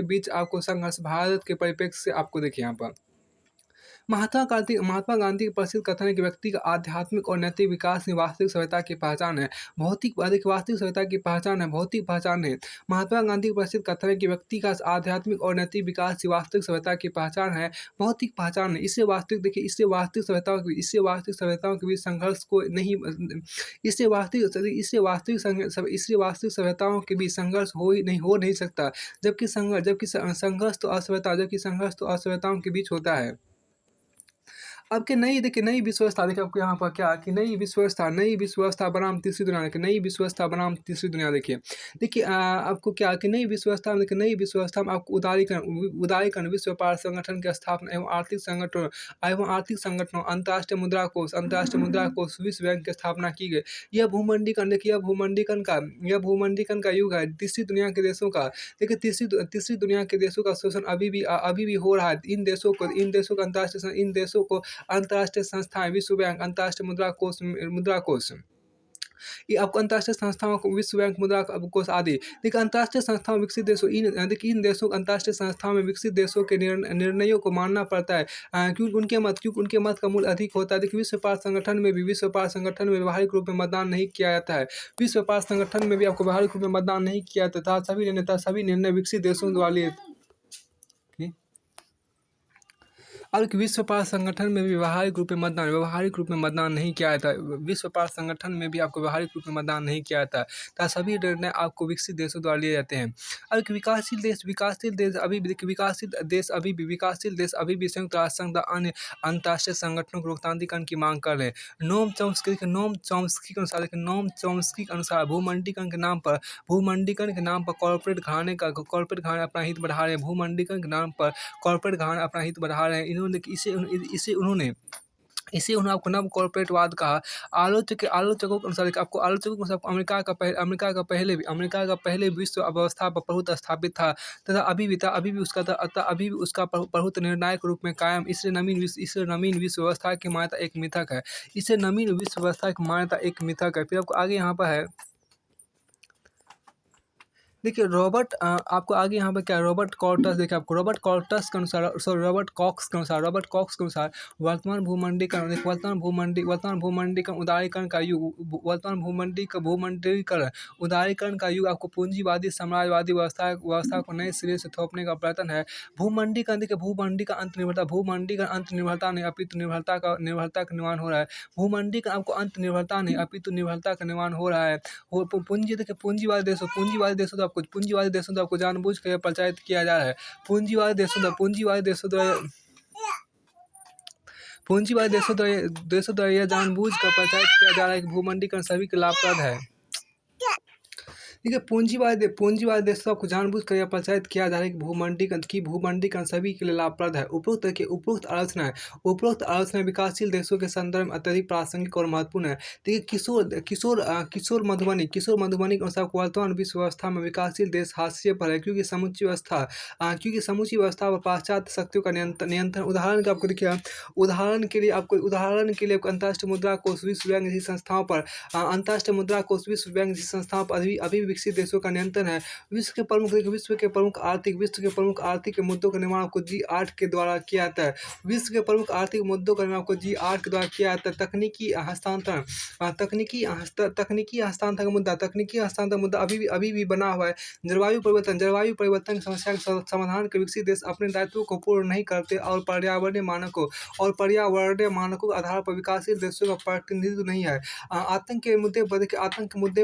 बीच आपको संघर्ष भारत के परिप्रेक्ष्य से आपको देखिए यहाँ पर महात्मा गांधी का प्रसिद्ध कथन है कि व्यक्ति का आध्यात्मिक और नैतिक विकास ही वास्तविक सभ्यता की पहचान है। वास्तविक सभ्यता की पहचान है भौतिक पहचान है। महात्मा गांधी का प्रसिद्ध कथन है कि व्यक्ति का आध्यात्मिक और नैतिक विकास ही वास्तविक सभ्यता की पहचान है, भौतिक पहचान है। इससे वास्तविक सभ्यताओं के बीच संघर्ष को नहीं इससे वास्तविक सभ्यताओं के बीच संघर्ष हो नहीं सकता, जबकि संघर्ष तो असभ्यताओं के बीच होता है। आपके नई विश्व व्यवस्था देखिए, आपको यहाँ पर क्या कि नई विश्व व्यवस्था बनाम तीसरी दुनिया देखिए, नई विश्व व्यवस्था बनाम तीसरी दुनिया देखिए आपको क्या कि नई विश्व व्यवस्था में आपको उदारीकरण विश्व व्यापार संगठन की स्थापना एवं आर्थिक संगठनों अंतर्राष्ट्रीय मुद्रा कोष विश्व बैंक की स्थापना की गई। यह भूमंडीकरण का युग है तीसरी दुनिया के देशों का। देखिए तीसरी दुनिया के देशों का शोषण अभी भी हो रहा है। इन देशों को अंतर्राष्ट्रीय संस्थाएं, विश्व बैंक, अंतर्राष्ट्रीय मुद्रा कोष ये आपको अंतर्राष्ट्रीय संस्थाओं को विश्व बैंक, मुद्रा कोष आदि देखिए अंतर्राष्ट्रीय संस्थाओं विकसित देशों इन देशों अंतर्राष्ट्रीय संस्थाओं में विकसित देशों के निर्णयों को मानना पड़ता है, क्योंकि उनके मत का मूल्य अधिक होता है। देखिए विश्व व्यापार संगठन में व्यवहारिक रूप में मतदान नहीं किया जाता है। विश्व व्यापार संगठन में भी आपको व्यवहारिक रूप में मतदान नहीं किया जाता था। सभी निर्णय विकसित देशों द्वारा लिए। अब विश्व व्यापार संगठन में भी व्यवहारिक रूप में मतदान नहीं किया जाता। विश्व व्यापार संगठन में भी आपको व्यवहारिक रूप में मतदान नहीं किया जाता तथा सभी निर्णय आपको विकसित देशों द्वारा लिए जाते हैं। अब विकासशील देश अभी भी संयुक्त राष्ट्र संघ अन्य अंतर्राष्ट्रीय संगठनों को लोकतांत्रिकरण की मांग कर रहे हैं। नोम चॉम्स्की के अनुसार भूमंडीकरण के नाम पर कॉर्पोरेट घराने अपना हित बढ़ा रहे हैं। भूमंडीकरण के नाम पर कॉर्पोरेट घराने अपना हित बढ़ा रहे हैं। इसे उन्होंने आपको नव कॉर्पोरेटवाद कहा। आलोचकों के अनुसार देखिए, आपको आलोचकों के अनुसार अमेरिका का पहले विश्व व्यवस्था पर प्रभुत्व स्थापित था तथा अभी भी उसका प्रभुत्व निर्णायक रूप में कायम। इसलिए नवीन विश्व व्यवस्था की मान्यता एक मिथक है। इसे नवीन विश्व व्यवस्था की मान्यता एक मिथक है। फिर आपको आगे यहाँ पर है, देखिए आपको आगे यहाँ पे क्या है, रॉबर्ट कॉर्टस, देखिए आपको रॉबर्ट कॉर्टस के अनुसार, रॉबर्ट कॉक्स के अनुसार वर्तमान भूमंडीकरण उदारीकरण का युग आपको पूंजीवादी साम्राज्यवादी व्यवस्था को नए सिरे से थोपने का प्रयत्न है। भूमंडीकरण, देखिए भूमंडीकरण अंत निर्भरता नहीं अपितु निर्भरता का निर्माण हो रहा है। भूमंडीकरण आपको अंत निर्भरता नहीं अपितु निर्भरता का निर्माण हो रहा है। देखिए पूंजीवादी देशों द्वारा आपको जानबूझ कर प्रचारित किया जा रहा है। पूंजीवादी देशों द्वारा यह जानबूझ कर प्रचारित किया जा रहा है कि भूमंडीकरण सभी के लाभप्रद है। देखिए पूंजीवादी देशों को जानबूझ कर यह प्रचारित किया जा रहा है कि भूमंडीकरण सभी के लिए लाभप्रद है। उपरोक्त आलोचना विकासशील देशों के संदर्भ में अत्यधिक प्रासंगिक और महत्वपूर्ण है। देखिए किशोर मधुबनी के अनुसार वर्तमान विश्व व्यवस्था में विकासशील देश हाशिए पर है, क्योंकि समूची व्यवस्था पर पाश्चात्य शक्तियों का नियंत्रण। उदाहरण के लिए आपको अंतर्राष्ट्रीय मुद्रा कोष, विश्व बैंक जैसी संस्थाओं पर अभी विकसित देशों का नियंत्रण है। विश्व के प्रमुख आर्थिक मुद्दों का निर्माण आपको G8 के द्वारा किया जाता है। विश्व के प्रमुख आर्थिक मुद्दों का निर्माण आपको G8 के द्वारा किया जाता है। तकनीकी हस्तांतरण का मुद्दा अभी भी बना हुआ है। जलवायु परिवर्तन की समस्या के समाधान के विकसित देश अपने दायित्वों को पूर्ण नहीं करते और पर्यावरणीय मानकों के आधार पर विकासशील देशों का प्रतिनिधित्व नहीं है। आतंक के मुद्दे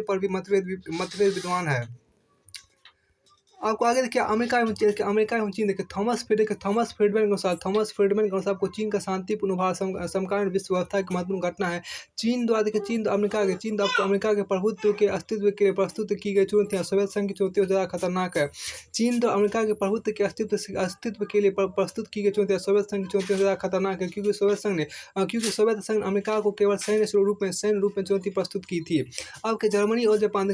पर भी मतभेद विद्वान है। आपको आगे देखिए अमेरिका एवं चीन देखिए थॉमस फ्रीडमैन के अनुसार आपको चीन का शांतिपूर्ण उभार समकालीन विश्व व्यवस्था की महत्वपूर्ण घटना है। चीन द्वारा अमेरिका के प्रभुत्व के अस्तित्व के लिए प्रस्तुत की गई चुनौतियां सोवियत संघ की चुनौतियों से ज़्यादा खतरनाक है। चीन द्वारा अमेरिका के प्रभुत्व के अस्तित्व के लिए प्रस्तुत की गई चुनौतियां सोवियत संघ की चुनौतियों से ज़्यादा खतरनाक है, क्योंकि सोवियत संघ ने अमेरिका को केवल सैन्य रूप में चुनौती प्रस्तुत की थी। अब जर्मनी और जापान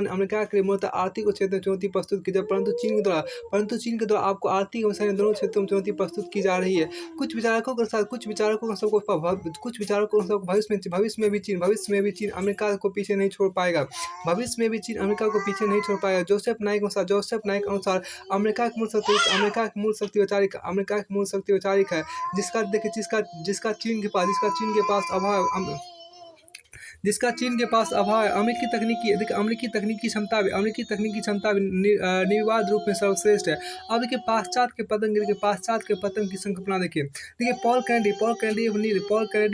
अमेरिका के लिए मूलतः आर्थिक क्षेत्र में चुनौती प्रस्तुत की जाए, परंतु चीन के द्वारा आपको आर्थिक और सैन्य दोनों क्षेत्रों में चुनौती प्रस्तुत की जा रही है। कुछ विचारकों के अनुसार भविष्य में भी चीन अमेरिका को पीछे नहीं छोड़ पाएगा। जोसेफ नाइक के अनुसार अमेरिका की मूल शक्ति वैचारिक है, जिसका चीन के पास अभाव है। अमेरिकी तकनीकी क्षमता भी निर्विवाद रूप में सर्वश्रेष्ठ है। अब देखिए पाश्चात्य के पतन की संकल्पना देखिए पॉल कैनेडी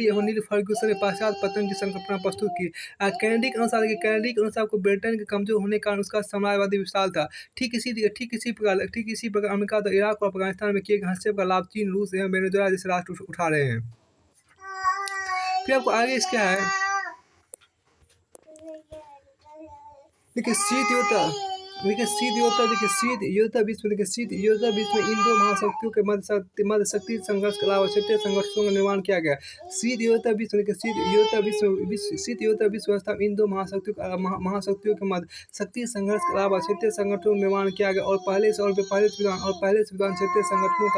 एवं नील फर्ग्यूसन ने पाश्चात्य पतन की संकल्पना प्रस्तुत की। कैनेडी के अनुसार आपको ब्रिटेन के कमजोर होने के कारण उसका साम्राज्यवादी विशाल था। ठीक इसी प्रकार अमेरिका तो इराक और अफगानिस्तान में किए गए हस्तक्षेप का लाभ चीन, रूस एवं वेनेजुएला जैसे राष्ट्र उठा रहे हैं। फिर आपको आगे इसके है, देखिए शीत युद्ध विश्व में इन दो महाशक्तियों के मध्य शक्ति संघर्ष के अलावा क्षेत्रीय संगठनों का निर्माण किया गया। शीत युद्ध विश्व व्यवस्था में इन दो महाशक्तियों के मध्य शक्ति संघर्ष के अलावा क्षेत्रीय संगठनों का निर्माण किया गया और पहले से विद्वान क्षेत्रीय संगठनों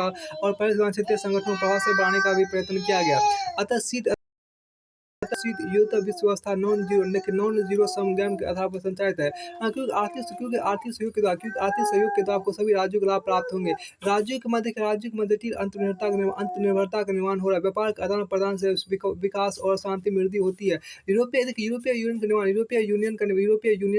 को प्रभाव से बढ़ाने का भी प्रयत्न किया गया। अतः शीत युद्ध विश्व व्यवस्था नॉन जीरो सम गेम के आधार पर संचालित है। क्योंकि आर्थिक सहयोग के द्वारा आपको सभी राज्यों के लाभ प्राप्त होंगे। राज्यों के मध्य अंतर्निर्भरता का निर्माण हो रहा है। व्यापार के आदान प्रदान से विकास और शांति में वृद्धि होती है। यूरोपीय यूनियन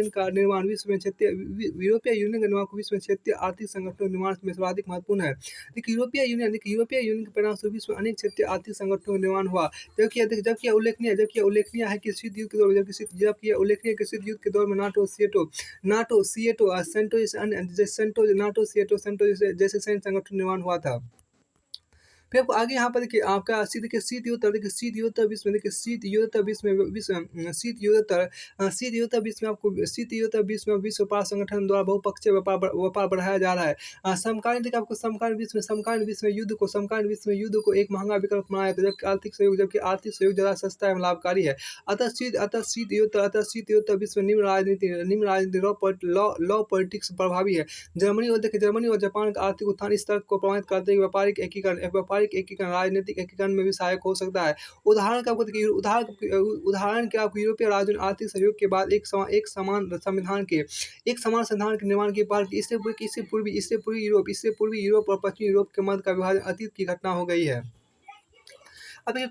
का निर्माण विश्व में क्षेत्रीय आर्थिक संगठनों के निर्माण में सर्वाधिक महत्वपूर्ण है। देखिए यूरोपीय यूनियन के परिणामस्वरूप विश्व में अनेक क्षेत्रीय आर्थिक संगठनों का निर्माण हुआ, जबकि उल्लेखनीय है कि शीत युद्ध के दौर में नाटो सेंटो जैसे सैन्य संगठन निर्माण हुआ था। फिर आपको आगे यहाँ पर देखिए आपका शीत युद्धोत्तर विश्व में देखिए शीत युद्धोत्तर विश्व में आपको विश्व व्यापार संगठन द्वारा बहुपक्षीय व्यापार बढ़ाया जा रहा है। समकालीन देखिए आपको समकालीन विश्व में युद्ध को एक महंगा विकल्प माना जाता है, जबकि आर्थिक सहयोग ज़्यादा सस्ता एवं लाभकारी है। शीत युद्धोत्तर विश्व में निम्न राजनीति लॉ पॉलिटिक्स प्रभावी है। जर्मनी और जापान का आर्थिक उत्थान इस तर्क को प्रमाणित करते हैं कि व्यापारिक एकीकरण राजनीतिक एकीकरण में भी सहायक हो सकता है। उदाहरण के आपको यूरोपीय राज्यों ने आर्थिक सहयोग के बाद एक समान संविधान के निर्माण की पहल की। इससे पूर्वी यूरोप और पश्चिमी यूरोप के मध्य का विभाजन अतीत की घटना हो गई है। अब देखिए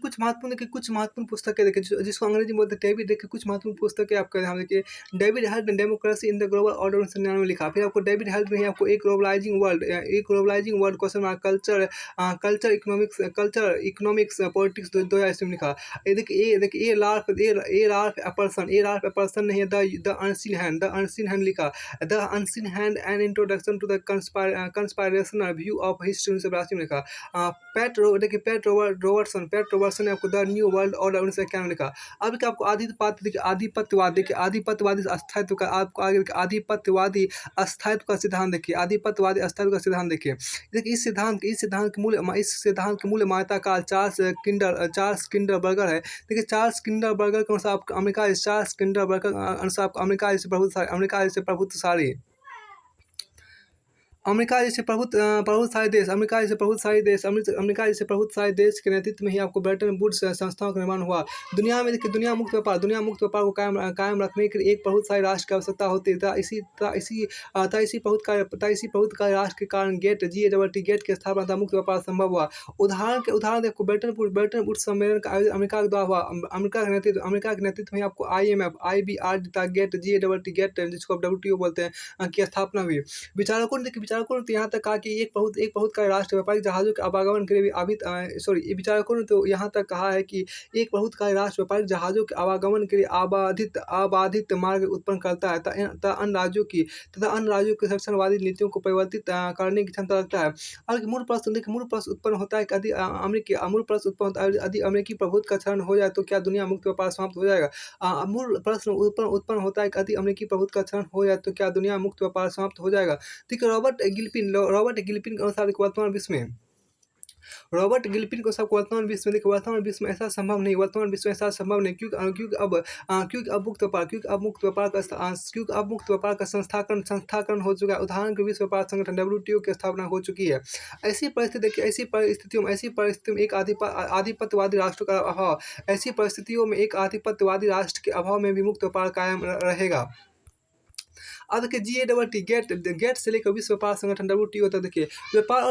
कुछ महत्वपूर्ण पुस्तकें देखिए जिसको अंग्रेजी में बोलते हैं डेविड, देखिए कुछ महत्वपूर्ण पुस्तकें आपका यहाँ देखिए David help democracy in the global order 1999 में लिखा। फिर आपको डेविड हेल्प में आपको एक globalizing world question mark culture economics politics 2000 में लिखा। ये देखिए ए राल्फ एपर्सन ने द अनसीन हैंड लिखा। The unseen hand an introduction to the conspiratorial view of history 1982 में लिखा। पैट रॉबर्टसन ने आपको द न्यू वर्ल्ड ऑर्डर 1991 में लिखा। अब क्या आपको आधिपत्यवादी अस्थायित्व का आपको आगे आधिपत्यवादी अस्थायित्व का सिद्धांत देखिए। देखिए इस सिद्धांत के मूल मान्यताकार चार्ल्स किंडरबर्गर है। देखिए चार्ल्स किंडरबर्गर के अनुसार अमेरिका जैसे प्रभुत्वशाली देश के नेतृत्व में ही आपको ब्रेटन वुड्स संस्थाओं का निर्माण हुआ। दुनिया में देखिए दुनिया मुक्त व्यापार को कायम रखने के लिए एक प्रभुत्वशाली राष्ट्र की आवश्यकता होती है। इसी प्रभुत्वशाली राष्ट्र के कारण गेट की स्थापना तथा मुक्त व्यापार संभव हुआ। उदाहरण देखो ब्रेटन वुड्स सम्मेलन का आयोजन अमेरिका के द्वारा हुआ। अमेरिका के नेतृत्व में आपको IMF, IBR तथा गेट जिसको आप WTO बोलते हैं की स्थापना हुई। विचारकों ने तो यहाँ तक कहा कि एक बहुत का राष्ट्र व्यापारिक जहाज़ों के आवागमन के लिए भी विचारकों ने तो यहाँ तक कहा है कि एक बहुत का राष्ट्र व्यापारिक जहाज़ों के आवागमन के लिए आबाधित मार्ग उत्पन्न करता है तथा अन्य राज्यों की संरक्षणवादी नीतियों को परिवर्तित करने की क्षमता रखता है। और मूल प्रश्न उत्पन्न होता है कि यदि अमेरिकी प्रभुत्व का क्षरण हो जाए तो क्या दुनिया मुक्त व्यापार समाप्त हो जाएगा। मूल प्रश्न उत्पन्न होता है कि यदि अमेरिकी प्रभुत्व का क्षरण हो जाए तो क्या दुनिया मुक्त व्यापार समाप्त हो जाएगा। देखिए रॉबर्ट गिल्पिन के अनुसार वर्तमान विश्व में वर्तमान विश्व में ऐसा संभव नहीं। क्योंकि अब मुक्त व्यापार का संस्थाकरण हो चुका है। उदाहरण के विश्व व्यापार संगठन WTO की स्थापना हो चुकी है। ऐसी परिस्थितियों में एक आधिपत्यवादी राष्ट्र के अभाव में भी मुक्त व्यापार कायम रहेगा। अब देखिए गेट से लेकर विश्व व्यापार संगठन WTO तक देखिए व्यापार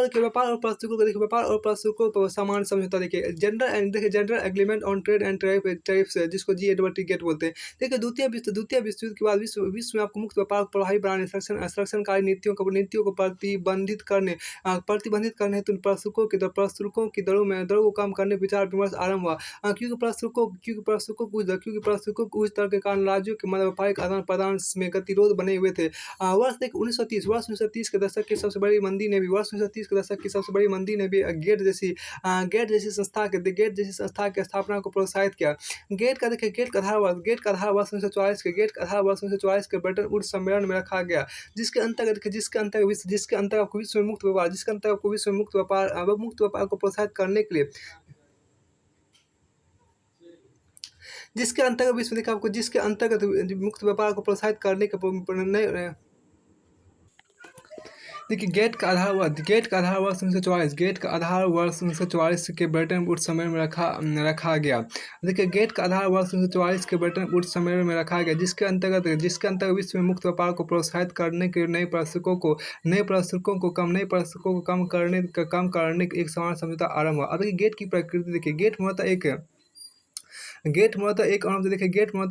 और प्रस्तुकों पर सामान्य समझौता देखिए gender agreement on trade and tariffs जिसको गेट बोलते हैं। देखिए द्वितीय विश्व युद्ध के बाद विश्व में आपको मुक्त व्यापार को प्रभावी बनाने संरक्षणकारी नीतियों को प्रतिबंधित करने हेतु प्रस्तुकों की दरों को कम करने विचार विमर्श आरंभ हुआ। क्योंकि प्रस्तुकों को उच्च दर के कारण राज्यों के मध्य व्यापारिक आदान प्रदान में गतिरोध बने हुए थे। वर्ष 1930 के दशक की सबसे बड़ी मंदी ने भी गेट जैसी संस्था की स्थापना को प्रोत्साहित किया। गेट का आधार वर्ष 1944 के ब्रेटन वुड्स सम्मेलन में रखा गया, जिसके अंतर्गत विश्व में मुक्त व्यापार को प्रोत्साहित करने के लिए जिसके अंतर्गत मुक्त व्यापार को प्रोत्साहित करने के निर्णय। देखिए गेट का आधार वर्ष 1944 के ब्रेटन वुड्स सम्मेलन में रखा गया। देखिए गेट का आधार वर्ष 1944 के ब्रेटन वुड्स सम्मेलन में रखा गया, जिसके अंतर्गत विश्व में मुक्त व्यापार को प्रोत्साहित करने के नए प्रस्तुकों को कम करने का एक समान समझौता आरंभ हुआ। अब गेट की प्रकृति देखिए गेट मूलतः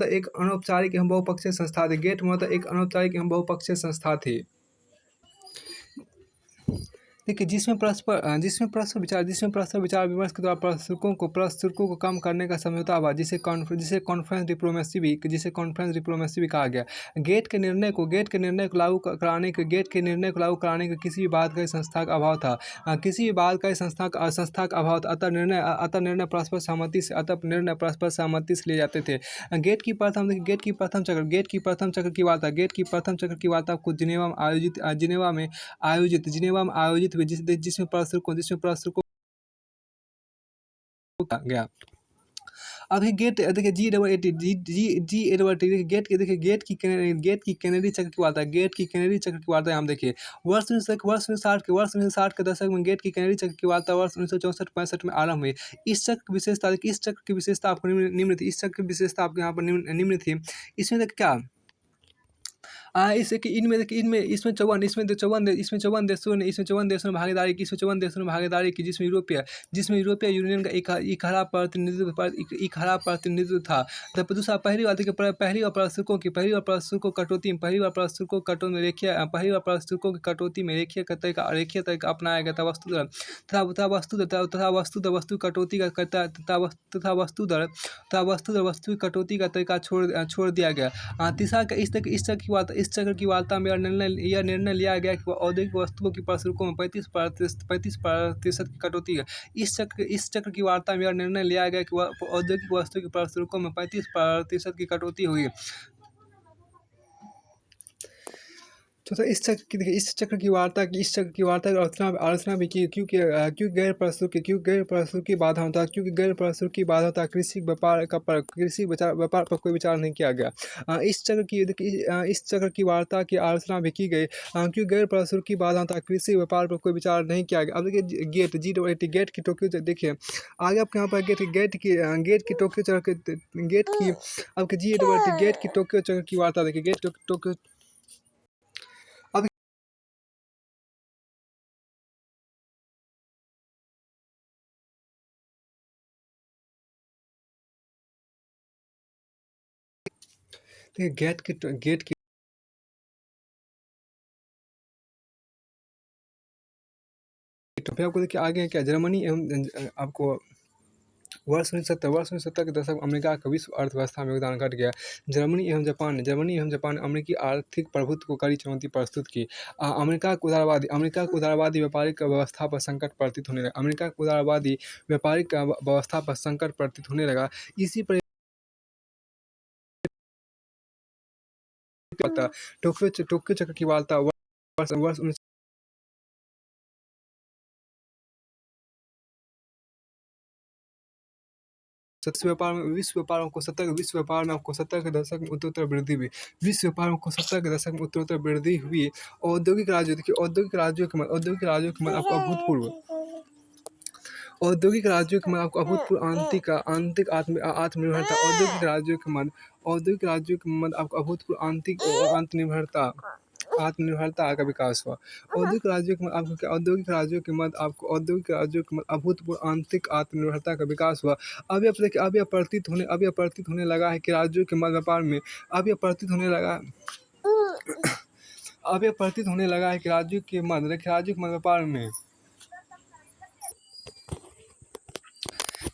एक अनौपचारिक एवं बहुपक्षीय संस्था थी। देखिए जिसमें परस्पर विचार विमर्श के द्वारा प्रस्तुतों को कम करने का समझौता हुआ, जिसे कॉन्फ्रेंस डिप्लोमेसी भी कहा गया। गेट के निर्णय को लागू कराने के किसी भी बाध्यकारी संस्था का अभाव था। किसी भी बाध्यकारी संस्था का अभाव था, अतः निर्णय परस्पर सहमति से लिए जाते थे। गेट की प्रथम चक्र की वार्ता को जिनेवा में आयोजित हुई, जिसमें परस्पर गया। अभी गेट देखिए गेट की कैनेडी चक्र की वार्ता हम देखिए। वर्ष 1960 के दशक में गेट की कैनेडी चक्र की वार्ता वर्ष 1964-65 में आरंभ हुई। इस चक्र की विशेषता आपको निम्न थी। इस चक्र की विशेषता आपको यहाँ पर निम्न थी। इसमें देखिए क्या इसमें 54 देशों ने भागीदारी की, जिसमें यूरोपीय यूनियन का एक हरा प्रतिनिधित्व था। तब दूसरा पहली बार प्रस्तुतों की कटौती में रेखीय तरीका अपनाया गया था। वस्तु की कटौती का तरीका छोड़ दिया गया। तीसरा इस चक्र की वार्ता में यह निर्णय लिया गया कि औद्योगिक वस्तुओं की प्रस्तुतों में 35% की कटौती है। इस चक्र की वार्ता में यह निर्णय लिया गया कि औद्योगिक वस्तुओं की प्रस्तुतों में 35% की कटौती हुई। तो इस चक्र की वार्ता की आलोचना भी की, क्योंकि गैर प्रस्तुत की बाधा होता, कृषि व्यापार पर कोई विचार नहीं किया गया। इस चक्र की वार्ता की आलोचना भी की गई, क्योंकि गैर प्रस्तुत की बाधा होता, कृषि व्यापार पर कोई विचार नहीं किया गया। अब देखिए गेट की टोक्यो, देखिए आगे आपके यहाँ पर गेट की टोक्यो चक्र गेट की टोक्यो चक्र की वार्ता देखिए। गेट की फिर आपको देखिए आगे क्या जर्मनी एवं आपको वर्ष 1970 के दशक में अमेरिका का विश्व अर्थव्यवस्था में योगदान घट गया। जर्मनी एवं जापान ने अमेरिकी आर्थिक प्रभुत्व को कड़ी चुनौती प्रस्तुत की। अमेरिका को उदारवादी व्यापारिक व्यवस्था पर संकट प्रतीत होने लगा। इसी पर टोक्यो चक्र की वार्ता वर्ष विश्व व्यापार में 70 के दशक में उत्तरोत्तर वृद्धि हुई। औद्योगिक राज्यों के मध्य आपको अभूतपूर्व आंतरिक आत्मनिर्भरता। औद्योगिक राज्यों के मध्य आपको अभूतपूर्व आत्मनिर्भरता का विकास हुआ। औद्योगिक राज्यों के मध्य अभूतपूर्व आंतरिक आत्मनिर्भरता का विकास हुआ। अब यह प्रतीत होने लगा है कि राज्यों के मध्य व्यापार में व्यापार में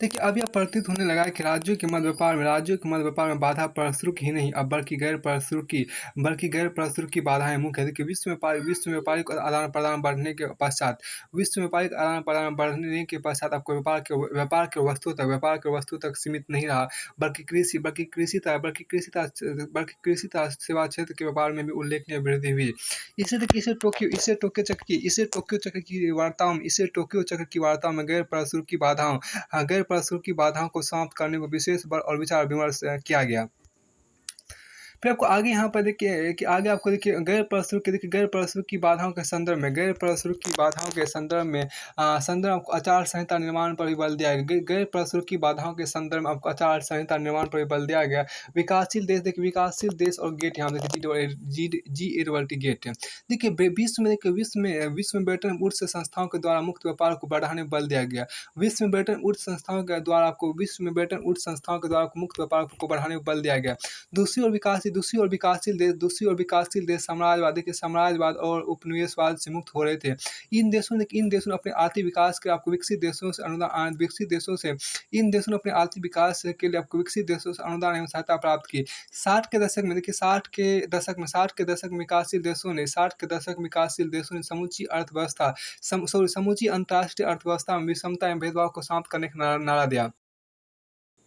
देखिए अब यह प्रतीत होने लगा है कि राज्यों के मध्य व्यापार में बाधा प्रस्तुत ही नहीं, अब बल्कि गैर प्रस्तुत की बाधाएं मुख्य है। देखिए विश्व व्यापारिक आदान प्रदान बढ़ने के पश्चात आपको व्यापार के वस्तु तक सीमित नहीं रहा, बल्कि कृषि तथा सेवा क्षेत्र के व्यापार में भी उल्लेखनीय वृद्धि हुई। इसे टोक्यो चक्र की वार्ताओं में गैर प्रस्तुत की बाधाओं को समाप्त करने को विशेष बल और विचार विमर्श किया गया। फिर आपको आगे यहाँ पर देखिए कि गैर प्रस्तुत की बाधाओं के संदर्भ में आपको आचार संहिता निर्माण पर भी बल दिया गया। गैर प्रस्तुत की बाधाओं के संदर्भ में आपको आचार संहिता निर्माण पर भी बल दिया गया। विकासशील देश और गेट यहाँ देखिए G8 गेट। देखिए विश्व में ब्रिटेन वुड्स संस्थाओं के द्वारा मुक्त व्यापार को बढ़ाने पर बल दिया गया। विश्व में ब्रिटेन वुड्स संस्थाओं के द्वारा मुक्त व्यापार को बढ़ाने पर बल दिया गया। दूसरी ओर दूसरी ओर विकासशील देश साम्राज्यवाद, देखिए साम्राज्यवाद और उपनिवेशवाद से मुक्त हो रहे थे। इन देशों ने अपने आर्थिक विकास के आपको विकसित देशों से इन देशों ने अपने आर्थिक विकास के लिए आपको विकसित देशों से अनुदान एवं सहायता प्राप्त की। 60 के दशक में देखिए 60 के दशक में विकासशील देशों ने समूची अर्थव्यवस्था समूची अंतर्राष्ट्रीय अर्थव्यवस्था में विषमता एवं भेदभाव को समाप्त करने का नारा दिया।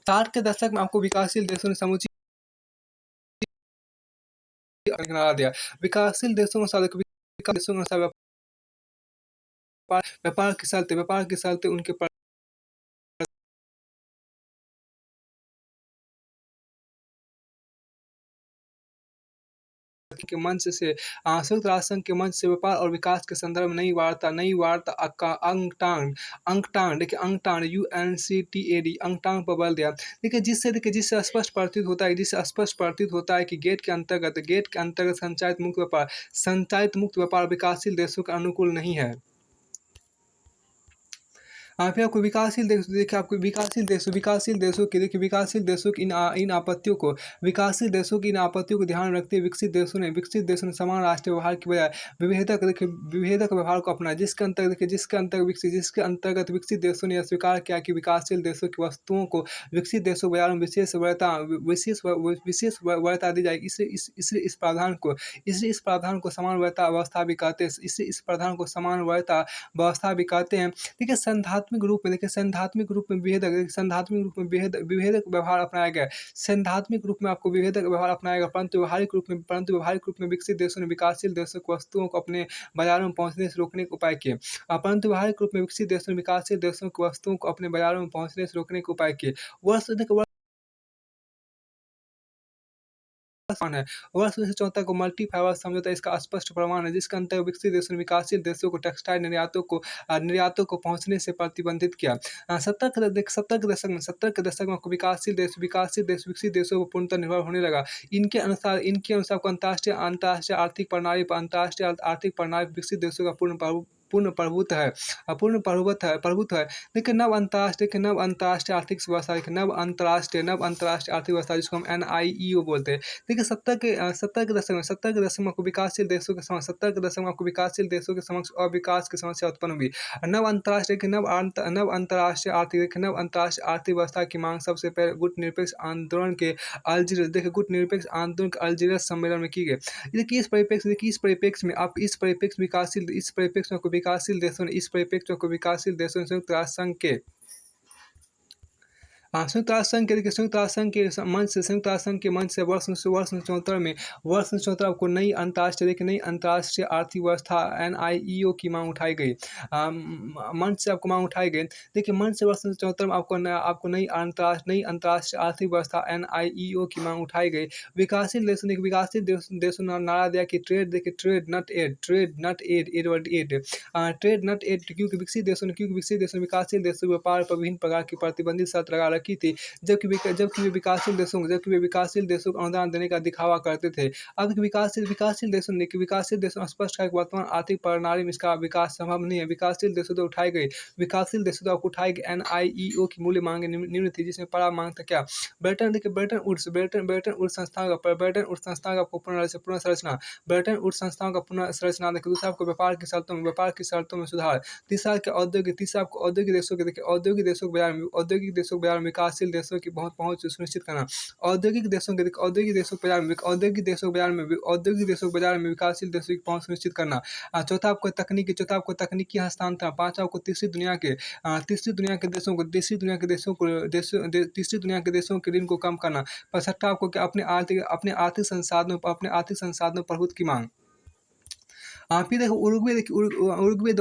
60 के दशक में आपको विकासशील देशों ने समूची नारा दिया। विकासशील देशों के साथ व्यापार के चलते उनके के मंच से संयुक्त राष्ट्र संघ के मंच से व्यापार और विकास के संदर्भ में नई वार्ता अंकटांग देखिए अंकटांग UNCTAD अंकटांग पर बल दिया। जिससे स्पष्ट प्रतीत होता है कि गेट के अंतर्गत संचालित मुक्त व्यापार विकासशील देशों के अनुकूल नहीं है। फिर आपको विकासशील देशों की इन आपत्तियों को ध्यान में रखते हुए विकसित देशों ने समान राष्ट्रीय व्यवहार की बजाय विभेदक व्यवहार को अपनाया, जिसके अंतर्गत विकसित देशों ने यह स्वीकार किया कि विकासशील देशों की वस्तुओं को विकसित देशों के बाजारों में विशेष वरीयता दी जाएगी। इसलिए इस प्रावधान को समान वरीयता अवस्था भी कहते हैं। सैद्धांतिक रूप में विभेदक व्यवहार अपनाया गया। परंतु व्यावहारिक रूप में विकसित देशों ने विकासशील देशों की वस्तुओं को अपने बाजारों में पहुंचने से रोकने के उपाय किए। वर्ष 1974 को मल्टी फाइबर समझौता इसका स्पष्ट प्रमाण है, जिसके अंतर्गत विकसित देशों ने विकासशील देशों को टेक्सटाइल निर्यातों को पहुंचने से प्रतिबंधित किया। 70 के दशक में विकासशील देश विकसित देशों पर पूर्णतः निर्भर होने लगा। इनके अनुसार अंतर्राष्ट्रीय आर्थिक प्रणाली पर विकसित देशों का पूर्ण प्रभुत्व है। देखिए नव अंतर्राष्ट्रीय आर्थिक व्यवस्था जिसको हम NIEO बोलते हैं। देखिए 70 के दशक में आपको विकासशील देशों के समक्ष अविकास की समस्या उत्पन्न हुई। नव अंतर्राष्ट्रीय आर्थिक व्यवस्था की मांग सबसे पहले गुटनिरपेक्ष आंदोलन के अल्जीरियस सम्मेलन में की गई। देखिए इस परिप्रेक्ष्य में विकासशील देशों ने संयुक्त राष्ट्र संघ के मंच से वर्ष 1974 आपको नई अंतर्राष्ट्रीय आर्थिक व्यवस्था NIEO की मांग उठाई गई। मंच से आपको मांग उठाई गई। देखिए मंच से वर्ष 1974 में आपको नई अंतर्राष्ट्रीय आर्थिक व्यवस्था NIEO की मांग उठाई गई। विकासशील देशों ने नारा दिया कि ट्रेड नट एड, क्योंकि विकसित देशों ने विकासशील देशों के व्यापार पर विभिन्न प्रकार की प्रतिबंधित शर्त लगा रखी थी, जबकि वे विकासशील देशों को अनुदान देने का दिखावा करते थे। अब विकासशील देशों ने स्पष्ट कहा कि वर्तमान आर्थिक प्रणाली में इसका विकास संभव नहीं है। विकासशील देशों द्वारा उठाई गई NIEO की मूल्य मांगे निम्न थी, जिसमें पहला मांग था क्या? ब्रेटन वुड्स संस्थान का पुनः संरचना। दूसरा आपको व्यापार की शर्तों में सुधार। तीसरा आपको औद्योगिक देशों के बाजार में विकासशील देशों की पहुंच सुनिश्चित करना। औद्योगिक देशों के बाजार में विकासशील देशों की पहुंच सुनिश्चित करना। चौथा आपको तकनीकी हस्तांतरण। पांचवा आपको तीसरी दुनिया के देशों के ऋण को कम करना। छठा आपको अपने आर्थिक संसाधनों पर प्रभुत्व की मांग। फिर देखो उरुग्वे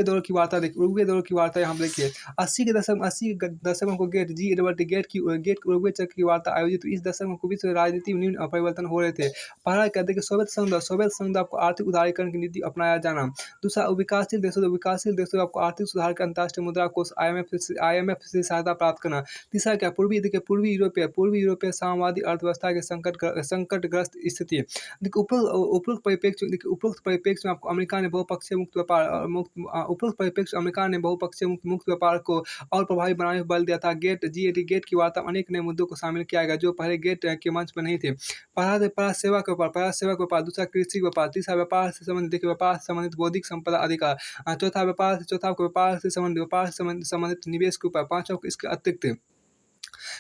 दौर की वार्ता यहाँ देखिए 80 के दशक में गेट की उरुग्वे चक्र की वार्ता आयोजित हुई। इस दशक में विश्व राजनीति में निम्न परिवर्तन हो रहे थे। पहला क्या देखिए सोवियत संघ आपको आर्थिक उदारीकरण की नीति अपनाया जाना। दूसरा विकासशील देशों आपको आर्थिक सुधार के अंतर्राष्ट्रीय मुद्रा कोष IMF से सहायता प्राप्त करना। तीसरा क्या पूर्वी यूरोपीय साम्यवादी अर्थव्यवस्था के संकटग्रस्त स्थिति। उपरोक्त परिप्रेक्ष्य परिप्रेक्ष्य में आपको अमेरिका ने बहुपक्षीय मुक्त व्यापार उपरोक्त परिप्रेक्ष्य अमेरिका ने बहुपक्षीय मुक्त व्यापार को और प्रभावी बनाने पर बल दिया था। गेट की वार्ता में अनेक नए मुद्दों को शामिल किया गया जो पहले गेट के मंच पर नहीं थे। पहला सेवा के व्यापार, दूसरा कृषि व्यापार, तीसरा व्यापार से संबंधित, देखिए व्यापार से संबंधित बौद्धिक संपदा अधिकार, चौथा आपको व्यापार से संबंधित निवेश के ऊपर,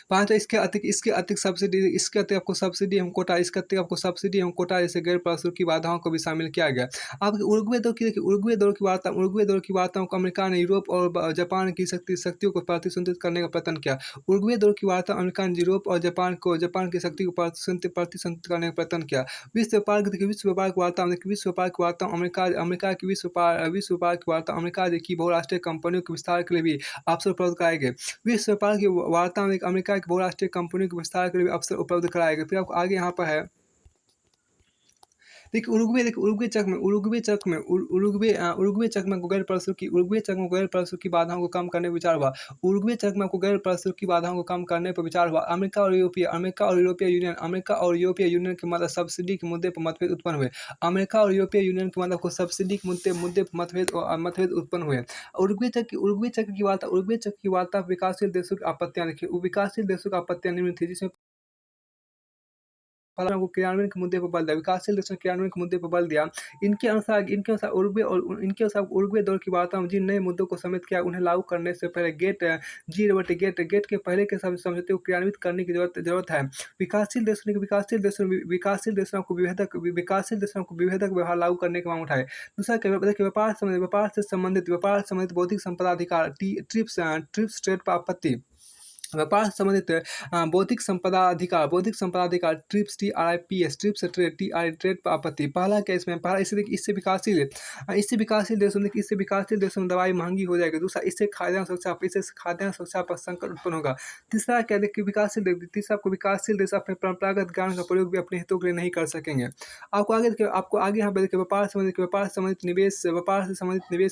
पांचवा इसके अतिरिक्त सब्सिडी, इसके अतिरिक्त आपको सब्सिडी एवं कोटा, इसके अतिरिक्त आपको सब्सिडी एवं कोटा जैसे गैर प्रशुल्क बाधाओं को भी शामिल किया गया। अब उरुग्वे दौर की वार्ताओं को अमेरिका ने यूरोप और जापान की शक्तियों को प्रतिशंसित करने का प्रयत्न किया। उरुग्वे दौर की वार्ता अमेरिका ने यूरोप और जापान की शक्ति को प्रतिशंसित करने का प्रयत्न किया। विश्व व्यापार की वार्ता अमेरिका की विश्व व्यापार की वार्ता अमेरिका की बहुराष्ट्रीय कंपनियों के विस्तार के लिए भी अवसर उपलब्ध कराए गए। विश्व व्यापार की वार्ता में अमेरिका की बहुराष्ट्रीय कंपनियों के विस्तार के लिए भी अवसर उपलब्ध कराए गए। फिर आपको आगे यहाँ पर है, देखिए उरुग्वे चक में गैर प्रशुल्क की बाधाओं को कम करने पर विचार हुआ। उरुग्वे चक में आपको गैर प्रशुल्क की बाधाओं को कम करने पर विचार हुआ। अमेरिका और यूरोपीय यूनियन के मध्य सब्सिडी के मुद्दे पर मतभेद उत्पन्न हुए। अमेरिका और यूरोपीय यूनियन के मध्य को सब्सिडी के मुद्दे पर मतभेद उत्पन्न हुए। उरुग्वे चक की वार्ता विकासशील देशों की आपत्तियां, देखिए विकासशील देशों की आपत्तियां निम्न थी, जिसमें को क्रियान्वयन के मुद्दे पर बल दिया, विकासशील देशों ने क्रियान्वयन के मुद्दे पर बल दिया। इनके अनुसार उरुग्वे दौर की वार्ता में जिन नए मुद्दों को सम्मिलित किया उन्हें लागू करने से पहले गेट के पहले के समझौते को क्रियान्वित करने की जरूरत है। विकासशील देशों को विभेदक व्यवहार लागू करने की मांग उठाए। दूसरा व्यापार से संबंधित बौद्धिक संपदा अधिकार, ट्रिप्स ट्रेड पर आपत्ति, व्यापार से संबंधित बौद्धिक संपदा अधिकार ट्रिप्स ट्रेड पर आपत्ति। पहला क्या इसमें, इससे विकासशील देशों में दवाई महंगी हो जाएगी। दूसरा, इससे खाद्यान्न सुरक्षा पर संकट उत्पन्न होगा। तीसरा क्या, देखिए विकासशील देश अपने परंपरागत ज्ञान का प्रयोग भी अपने हितों के लिए नहीं कर सकेंगे। आपको आगे यहाँ पे देखिए व्यापार से संबंधित निवेश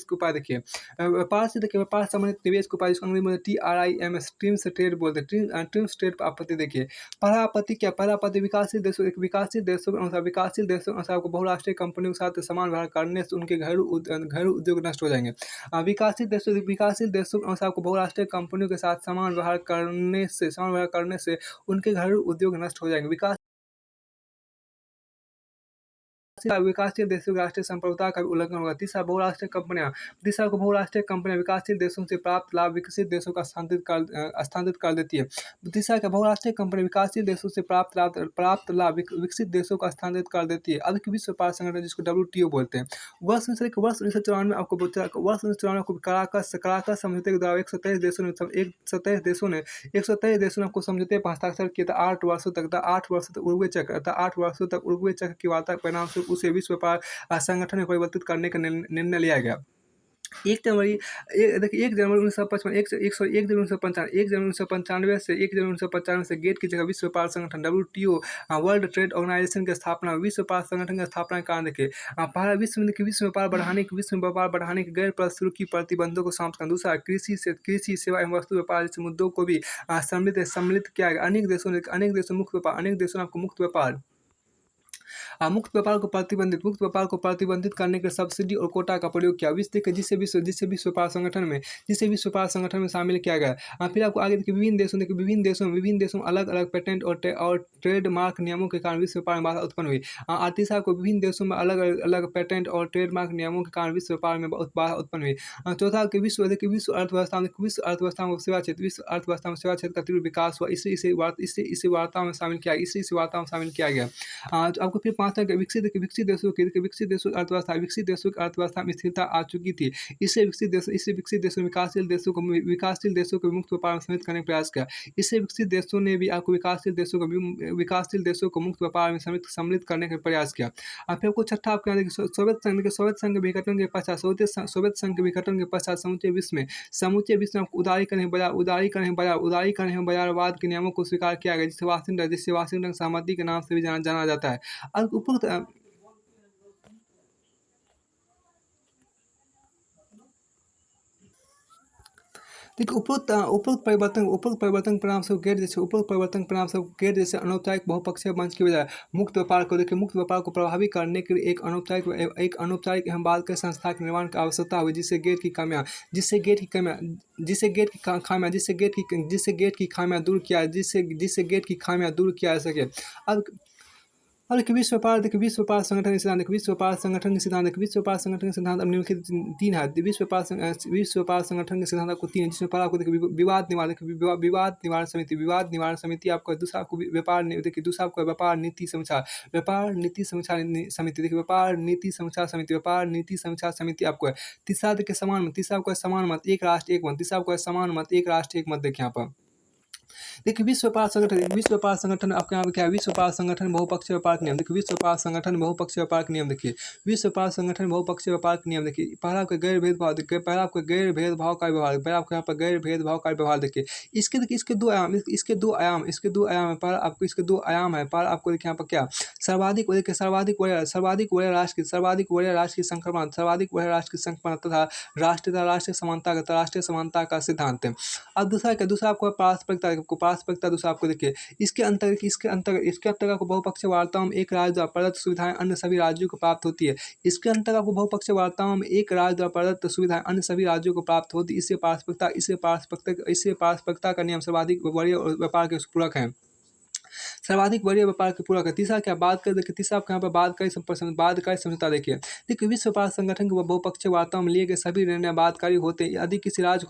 के उपाय, देखिए व्यापार से संबंधित निवेश के उपाय, जिसको अंग्रेजी में ट्रिम्स ट्रेड बोलते हैं। ट्रिम्स ट्रेड पर आपत्ति, देखिए पहला आपत्ति विकासशील देशों के अनुसार आपको बहुराष्ट्रीय कंपनियों के साथ समान व्यवहार करने से उनके घरेलू उद्योग नष्ट हो जाएंगे। विकासशील देशों के अनुसार आपको बहुराष्ट्रीय कंपनियों के साथ समान व्यवहार करने से उनके घरेलू उद्योग नष्ट हो जाएंगे। विकासशील देशों की राष्ट्रीय संप्रभुता का भी उल्लंघन होगा। तीसरा, बहुराष्ट्रीय कंपनियां विकासशील देशों से प्राप्त लाभ विकसित देशों का स्थानांतरित कर देती है। तीसरा, बहुराष्ट्रीय कंपनी विकासशील देशों से प्राप्त लाभ विकसित देशों का स्थानांतरित कर देती है। अब विश्व व्यापार संगठन, जिसको WTO बोलते हैं, वर्ष 1994 आपको कराकस समझौते के द्वारा 127 देशों ने आपको समझौते पर हस्ताक्षर किया था। 8 वर्षों तक उरुग्वे चक की वार्ता के परिणाम से उसे विश्व व्यापार संगठन में परिवर्तित करने का निर्णय लिया गया। 1 जनवरी 1955 से गेट की जगह विश्व व्यापार संगठन WTO वर्ल्ड ट्रेड ऑर्गेनाइजेशन की स्थापना, विश्व व्यापार संगठन की स्थापना के कारण, देखिए पहला विश्व व्यापार बढ़ाने के गैर प्रशुल्क की प्रतिबंधों को समाप्त करना। दूसरा, कृषि सेवा एवं वस्तु व्यापार जैसे मुद्दों को भी सम्मिलित किया गया। अनेक देशों ने आपको मुक्त व्यापार को प्रतिबंधित करने के सब्सिडी और कोटा का प्रयोग किया। जिसे विश्व व्यापार संगठन में शामिल किया गया। फिर आपको आगे देखिए विभिन्न देशों में अलग अलग पेटेंट और ट्रेडमार्क नियमों के कारण विश्व व्यापार में बाधा उत्पन्न हुई। तीसरा को विभिन्न देशों में अलग अलग पेटेंट और ट्रेडमार्क नियमों के कारण विश्व व्यापार में बाधा उत्पन्न हुई। चौथा कि विश्व अर्थव्यवस्था में सेवा क्षेत्र का तीव्र विकास हुआ। इसे वार्ता में शामिल किया गया। आपको फिर पांचवा विकसित देशों की अर्थव्यवस्था में स्थिरता आ चुकी थी। इससे विकसित देशों विकासशील देशों को मुक्त व्यापार में सम्मिलित करने का प्रयास किया। इससे विकसित देशों ने भी आपको विकासशील देशों को मुक्त व्यापार में सम्मिलित करने का प्रयास किया। फिर आपको छठा आपके यहाँ सोवियत संघ के विघटन के पश्चात समूचे विश्व में उदारीकरण एवं बाजारवाद के नियमों को स्वीकार किया गया, जिसे वाशिंगटन सहमति के नाम से भी जाना जाता है। देखिए उपरोक्त परिवर्तन के परिणामस्वरूप गेट जैसे उपरोक्त परिवर्तन के परिणामस्वरूप गेट जैसे अनौपचारिक बहुपक्षीय मंच की बजाय मुक्त व्यापार को प्रभावी करने के लिए एक अनौपचारिक एवं बालकर संस्था के निर्माण की आवश्यकता हुई, जिससे गेट की खामियां दूर किया जा सके। अब और विश्व व्यापार संगठन के सिद्धांत अब निम्नलिखित तीन है। विश्व व्यापार संगठन के सिद्धांत आपको तीन है, जिसमें पहला आपको देखिए विवाद निवारण समिति आपको दूसरा आपको व्यापार नीति समीक्षा व्यापार नीति समीक्षा समिति आपको है। तीसरा आपको समान मत एक राष्ट्र एक मत देखिए यहाँ पर। देखिए विश्व व्यापार संगठन आपके यहाँ पे क्या है, विश्व व्यापार संगठन बहुपक्षीय व्यापार के नियम। देखिए विश्व व्यापार संगठन बहुपक्षीय व्यापार के नियम देखिए, विश्व व्यापार संगठन बहुपक्षीय व्यापार के नियम देखिए। पहला आपका गैर भेदभाव देखिए, पहला आपका गैर भेदभाव का व्यवहार देखिए। इसके दो आयाम है। पहला आपको इसके दो आयाम है। पहला आपको देखिए यहाँ पर क्या सर्वाधिक वरीय राष्ट्र की संक्रमण तथा राष्ट्रीय समानता का सिद्धांत है। अब दूसरा आपको पारस्परिकता दूसरा आपको देखिए। इसके अंतर्गत आपको बहुपक्षीय वार्ताओं में एक राज्य द्वारा प्रदत्त सुविधाएं अन्य सभी राज्यों को प्राप्त होती है। इसके अंतर्गत आपको बहुपक्षीय वार्ताओं में एक राज्य द्वारा प्रदत्त सुविधाएं अन्य सभी राज्यों को प्राप्त होती है। इससे पारस्परिकता का नियम सर्वाधिक वरीय व्यापार के पूरक है। तीसरा क्या बात कर देखिए, तीसरा आपको यहाँ पर बाध्यकारी समझौता देखिए। विश्व व्यापार संगठन के बहुपक्षीय वार्ताओं में लिए गए सभी निर्णय बाध्यकारी होते हैं। यदि किसी राज्य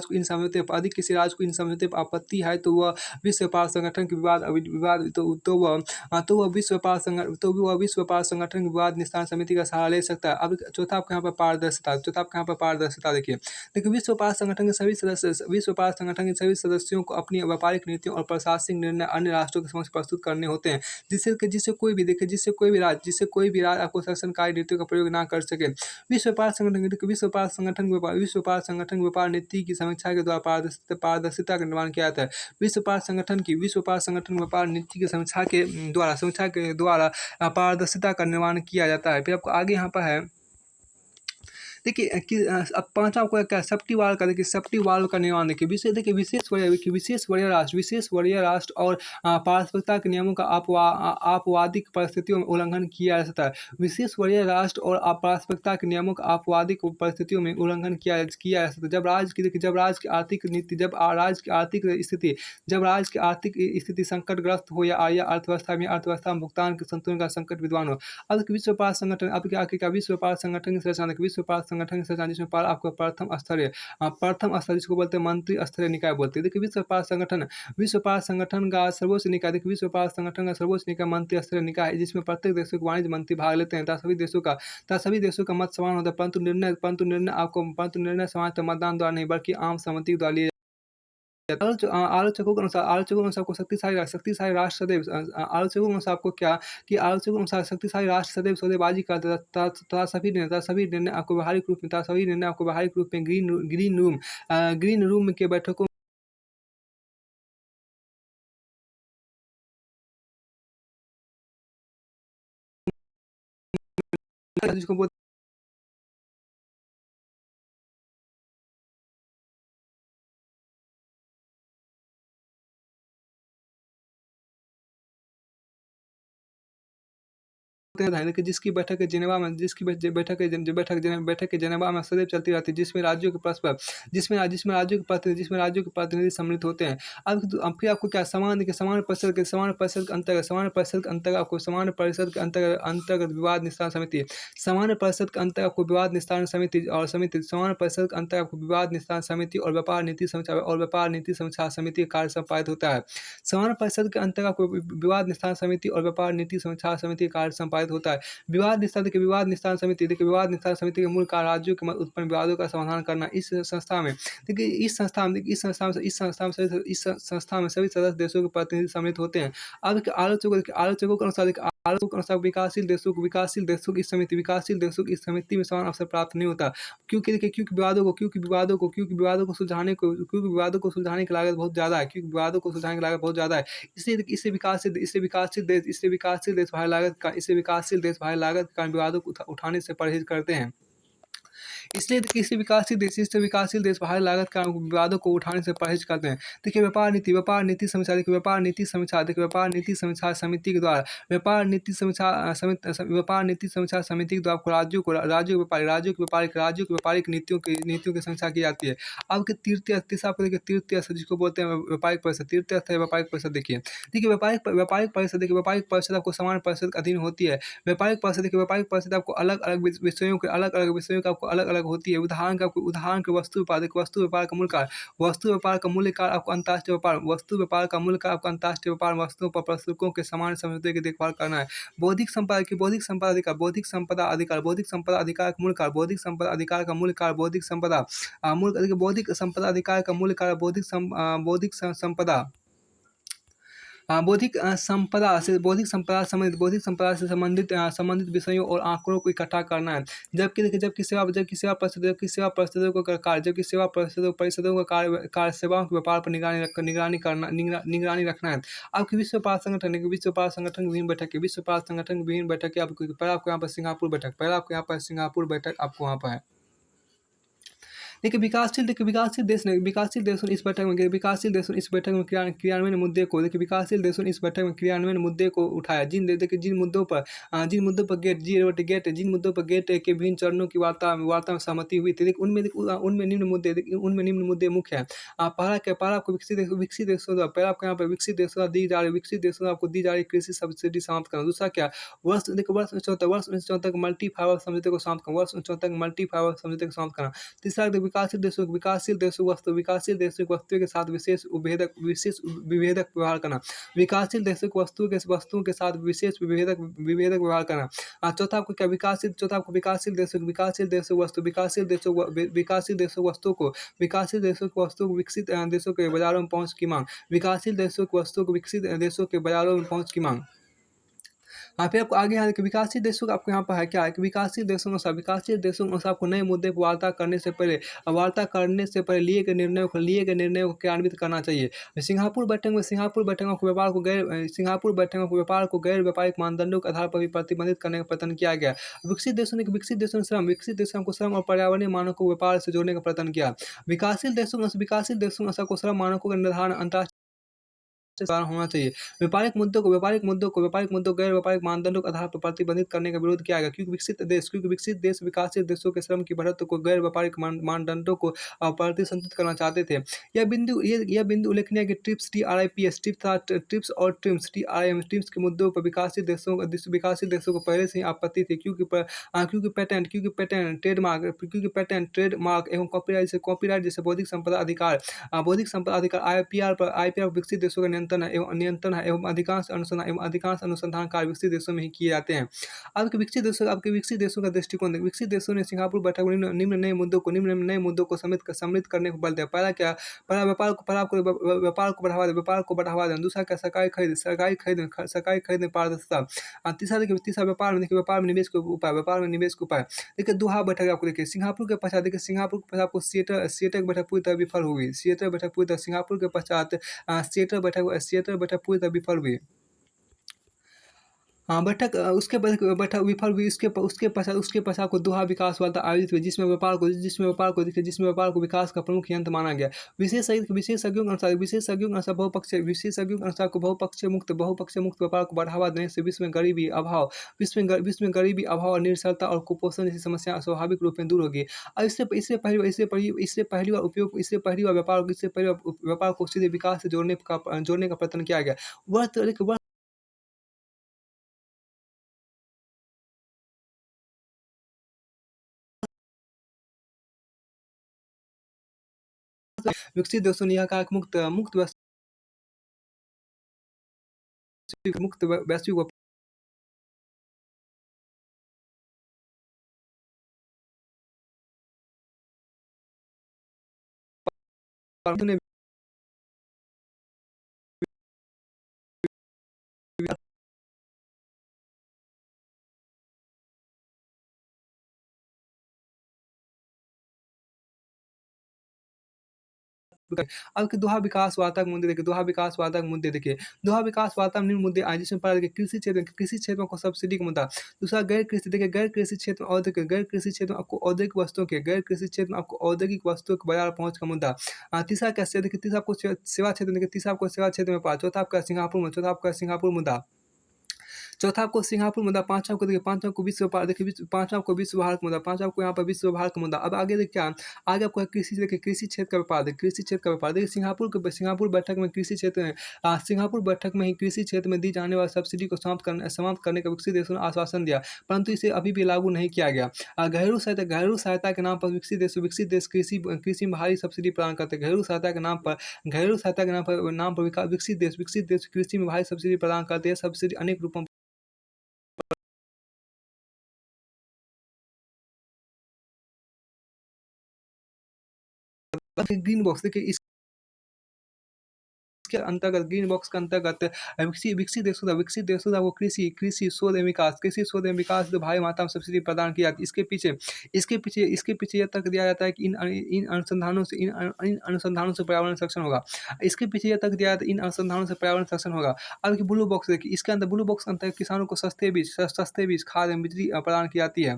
को इन समझौते पर आपत्ति है तो वह विश्व व्यापार संगठन के विश्व व्यापार संगठन की विवाद निस्तारण समिति का सहारा ले सकता है। अब चौथा आपको यहाँ पर पारदर्शिता देखिए। विश्व व्यापार संगठन के सभी सदस्यों को अपनी व्यापारिक नीतियों और प्रशासनिक निर्णय अन्य राष्ट्रों के समक्ष प्रस्तुत करने होते हैं, जिससे कोई भी राज्य आपको शासनकारी नीतियों का प्रयोग ना कर सके। विश्व व्यापार संगठन की व्यापार नीति की समीक्षा के द्वारा पारदर्शिता का निर्माण किया जाता है। विश्व व्यापार संगठन की व्यापार नीति की समीक्षा के द्वारा पारदर्शिता का निर्माण किया जाता है। फिर आपको आगे यहाँ पर है देखिए अब पांचवा आपको क्या सेफ्टी वाल्व का निर्माण देखिए। विशेष वरीय राष्ट्र और पारस्परिकता के नियमों का आपवादिक परिस्थितियों में उल्लंघन किया जा सकता है। विशेष वरीय राष्ट्र और पारस्परिकता के नियमों का आपवादिक परिस्थितियों में उल्लंघन किया जा सकता है। जब राज्य की आर्थिक स्थिति संकटग्रस्त हो या अर्थव्यवस्था में भुगतान के संतुलन का संकट विद्यमान हो। अब विश्व व्यापार संगठन विश्व व्यापार संगठन की रचना जिसमें आपको प्रथम स्तर जिसको बोलते हैं मंत्री स्तरीय निकाय बोलते हैं। देखिए विश्व व्यापार संगठन का सर्वोच्च निकाय मंत्री स्तरीय निकाय है, जिसमें प्रत्येक देशों के वाणिज्य मंत्री भाग लेते हैं तथा सभी देशों का मत समान होता है, परंतु निर्णय समाज मतदान द्वारा नहीं बल्कि आम सहमति द्वारा लिए। आलोचकों के अनुसार आपको शक्तिशाली राष्ट्र सदैव सौदेबाजी करता है तथा सभी निर्णय आपको व्यावहारिक रूप में ग्रीन रूम के बैठकों जिसको बोलते हैं कि जिसकी बैठक जिनेवा में सदैव चलती रहती है, जिसमें राज्यों के प्रतिनिधि सम्मिलित होते हैं। अब फिर आपको क्या समान परिषद के अंतर्गत विवाद निस्तारण समिति, सामान्य परिषद के अंतर्गत आपको विवाद निस्तारण समिति सामान्य परिषद के अंतर्गत आपको विवाद निस्तारण समिति और व्यापार नीति समीक्षा समिति का कार्य संपादित होता है। सामान्य परिषद के अंतर्गत आपको विवाद निस्तारण समिति और व्यापार नीति समीक्षा समिति का कार्य संपादित होता है। विवाद निस्तारण समिति के मूल कार्य राज्यों के मध्य उत्पन्न विवादों का समाधान करना। इस संस्था में सभी सदस्य देशों के प्रतिनिधि सम्मिलित होते हैं। अब आलोचकों के अनुसार विकासशील देशों को इस समिति में समान अवसर प्राप्त नहीं होता, क्योंकि विवादों को सुलझाने की लागत बहुत ज़्यादा है। इससे विकासशील देश भारी लागत के कारण विवादों को उठाने से परहेज करते हैं। इसलिए देखिए विकासशील देश बाहरी लागत का विवादों को उठाने से परहेज करते हैं। देखिए व्यापार नीति समीक्षा देखिए व्यापार नीति समीक्षा समिति के द्वारा व्यापार नीति समीक्षा समिति के द्वारा आपको राज्यों के व्यापारिक नीतियों की समीक्षा की जाती है। आपके तीसरा आपको देखिए तृतीय स्थल जिसको बोलते हैं व्यापारिक परिषद, तृतीय स्थल व्यापारिक परिषद देखिए व्यापारिक परिषद आपको सामान्य परिषद के अधीन होती है। व्यापारिक परिषद आपको अलग अलग विषयों का आपको अलग अलग होती है। उदाहरण के वस्तु व्यापार का मूल्य कार्य, आपको अंतर्राष्ट्रीय व्यापार वस्तुओं पर प्रस्तुतकों के समान समझौते की देखभाल करना है। बौद्धिक संपदा अधिकार का मूल्य कार्य, बौद्धिक संपदा अधिकार का मूल्य कार्य, बौद्धिक संपदा से संबंधित विषयों और आंकड़ों को इकट्ठा करना है। जबकि सेवा परिषदों का कार्य सेवाओं के व्यापार पर निगरानी रखना है। आपकी विश्व व्यापार संगठन की विभिन्न बैठकें पहले आपको यहाँ पर सिंगापुर बैठक आपको वहाँ पर है। देखिए विकासशील देशों ने इस बैठक में क्रियान्वयन मुद्दे को उठाया। जिन मुद्दों पर गेट के विभिन्न चरणों की वार्ता में सहमति हुई थी। उनमें निम्न मुद्दे मुख्य हैं। पहला आपको विकसित देशों द्वारा आपको दी जा रही कृषि सब्सिडी समाप्त करना। दूसरा क्या, वर्ष 1974 मल्टी फाइबर समझौते को समाप्त करना। तीसरा विकासशील देशों की वस्तुओं के साथ विशेष विभेदक व्यवहार करना। वस्तुओं के साथ विशेष विभेदक व्यवहार करना। चौथा आपको क्या, विकासशील देशों की वस्तुओं को विकसित देशों के बाजारों में पहुंच की मांग। विकासशील देशों की वस्तुओं को विकसित देशों के बाजारों में पहुंच की मांग। फिर आपको आगे यहाँ देखिए विकासशील देशों का आपको यहाँ पर है क्या है कि विकासशील देशों के साथ आपको नए मुद्दे पर वार्ता करने से पहले लिए गए निर्णयों को क्रियान्वित करना चाहिए। सिंगापुर बैठक में आपको व्यापार को गैर व्यापारिक मानदंडों के आधार पर भी प्रतिबंधित करने का प्रयत्न किया गया। विकसित देशों को श्रम और पर्यावरणीय मानकों को व्यापार से जोड़ने का प्रयत्न किया। विकासशील देशों में सबको श्रम मानकों का निर्धारण अंतर्राष्ट्रीय होना चाहिए। व्यापारिक मुद्दों गैर व्यापारिक मानदंडों के आधार पर प्रतिबंधित करने का विरोध किया गया, क्योंकि विकसित देश विकासशील देशों के श्रम की बढ़त को गैर व्यापारिक मानदंडों को प्रतिसंतुलित करना चाहते थे। यह बिंदु उल्लेखनीय है कि ट्रिप्स के मुद्दों पर विकासशील देशों को पहले से ही आपत्ति थी, क्योंकि ट्रेडमार्क एवं कॉपीराइट जैसे बौद्धिक संपदा अधिकार आईपीआर पर विकसित देशों का नियंत्रण है एवं अधिकांश अनुसंधान कार्य विकसित देशों में ही किए जाते हैं। आपके विकसित देशों का दृष्टिकोण, विकसित देशों ने सिंगापुर बैठक में निम्न नए मुद्दों को सम्मिलित करने को बल दिया। पहला व्यापार को बढ़ावा देना। दूसरा क्या, सरकारी खरीद में पारदर्शिता। तीसरा व्यापार में निवेश के उपाय। देखिए दोहा बैठक आपको देखिए सिंगापुर के पश्चात आपको सिएटल बैठक पूरी तरह विफल हुई। सिंगापुर के पश्चात सिएटल बैठक पूरी तरह विफल हुई। बैठक विफल हुई। उसके पश्चात को दोहा विकास वार्ता आयोजित हुई, जिसमें व्यापार को विकास का प्रमुख यंत्र माना गया। विशेषज्ञों के अनुसार बहुपक्षीय मुक्त व्यापार को बढ़ावा देने से विश्व में गरीबी, अभाव और निरक्षरता और कुपोषण जैसी समस्या स्वाभाविक रूप में दूर होगी। अब इससे पहली बार व्यापार को सीधे विकास से जोड़ने का प्रयत्न किया गया। विकसित देशों ने यह कहा कि मुक्त वैश्विक व्यापार अब कि दोहा विकास वार्ता के मुद्दे देखिए, दोहा विकास वार्ता के मुद्दे देखिए, दोहा विकास वार्ता में निम्न मुद्दे आए जिसमें पहला देखिए कृषि क्षेत्र को सब्सिडी का मुद्दा। दूसरा गैर कृषि देखिए, गैर कृषि क्षेत्र में औद्योगिक गैर कृषि क्षेत्र में आपको औद्योगिक वस्तुओं के गैर कृषि क्षेत्र में आपको औद्योगिक वस्तुओं के बाजार पहुँच का मुद्दा। तीसरा क्या देखिए, तीसरा आपको सेवा क्षेत्र देखिए, तीसरा आपको सेवा क्षेत्र में पड़ा। चौथा आपका सिंगापुर मुद्दा। चौथा आपको सिंगापुर मुद्दा, पाँचवाँ आपको देखिए, पाँचवां आपको विश्व व्यापार देखिए, पाँचवां आपको विश्व भारत मुद्दा, पाँचवां आपको यहाँ पर विश्व भारत का मुद्दा। अब आगे देखिए क्या, आगे आपको है कृषि देखिए, कृषि क्षेत्र का व्यापार देखिए, कृषि क्षेत्र का व्यापार देखिए, सिंगापुर बैठक में कृषि क्षेत्र में सिंगापुर बैठक में ही कृषि क्षेत्र में दी जाने वाली सब्सिडी को समाप्त करने का विकसित देशों ने आश्वासन दिया, परंतु इसे अभी भी लागू नहीं किया गया। घरेलू सहायता के नाम पर विकसित देश कृषि में भारी सब्सिडी प्रदान करते हैं। घरेलू सहायता के नाम पर विकसित देश कृषि में भारी सब्सिडी प्रदान करते हैं। सब्सिडी अनेक रूपों ग्रीन बॉक्स देखिए, इसके अंतर्गत ग्रीन बॉक्स के अंतर्गत विकसित देशों को कृषि शोध एवं विकास को भारी मात्रा में सब्सिडी प्रदान की जाती है। इसके पीछे यह तर्क दिया जाता है कि इन अनुसंधानों से पर्यावरण संरक्षण होगा। इसके पीछे यह तर्क दिया जाता है इन अनुसंधानों से पर्यावरण संरक्षण होगा। अब देखिए ब्लू बॉक्स देखिए, इसके अंदर ब्लू बॉक्स के अंतर्गत किसानों को सस्ते बीज खाद एवं बिजली प्रदान की जाती है।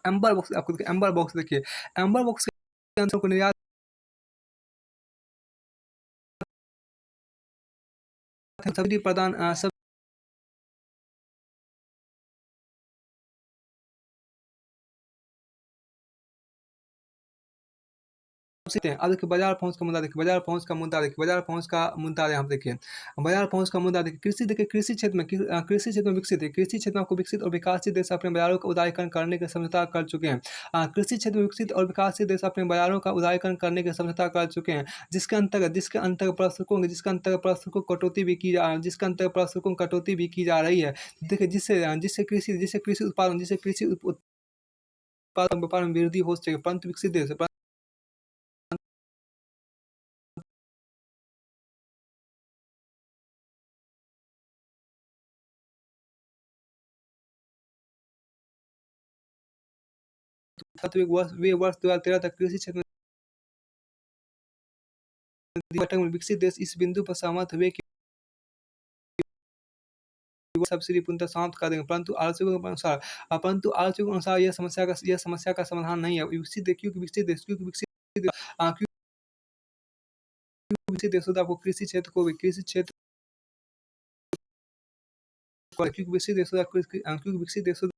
एम्बर बॉक्स देखिए, एम्बर बॉक्स के अंदर को निर्यात सब्सिडी प्रदान सकते हैं। अब देखिए बाजार पहुँच का मुद्दा देखिए, यहाँ पे देखिए, बाजार पहुँच का मुद्दा देखिए, कृषि क्षेत्र में कृषि क्षेत्र में विकसित है। कृषि क्षेत्र में आपको विकसित और विकासशील देश अपने बाजारों का उदारीकरण करने के समझौता कर चुके हैं। कृषि क्षेत्र में विकसित और विकासशील देश अपने बाजारों का उदारीकरण करने के समझौता कर चुके हैं, जिसके अंतर्गत प्रस्तुतों को कटौती भी की जा जिसके अंतर्गत प्रस्तुतों को कटौती भी की जा रही है। देखिए जिससे कृषि उत्पादन व्यापार में वृद्धि हो सके, परंतु विकसित देश वे वर्ष 2013 तक कृषि क्षेत्र में बैठक में विकसित देश इस बिंदु पर सहमत हुए कि वो सब्सिडी पूर्णतः समाप्त कर देंगे, परंतु आलोचकों के अनुसार यह समस्या का समाधान नहीं है। क्योंकि विकसित देशों को कृषि क्षेत्र क्योंकि विकसित देशों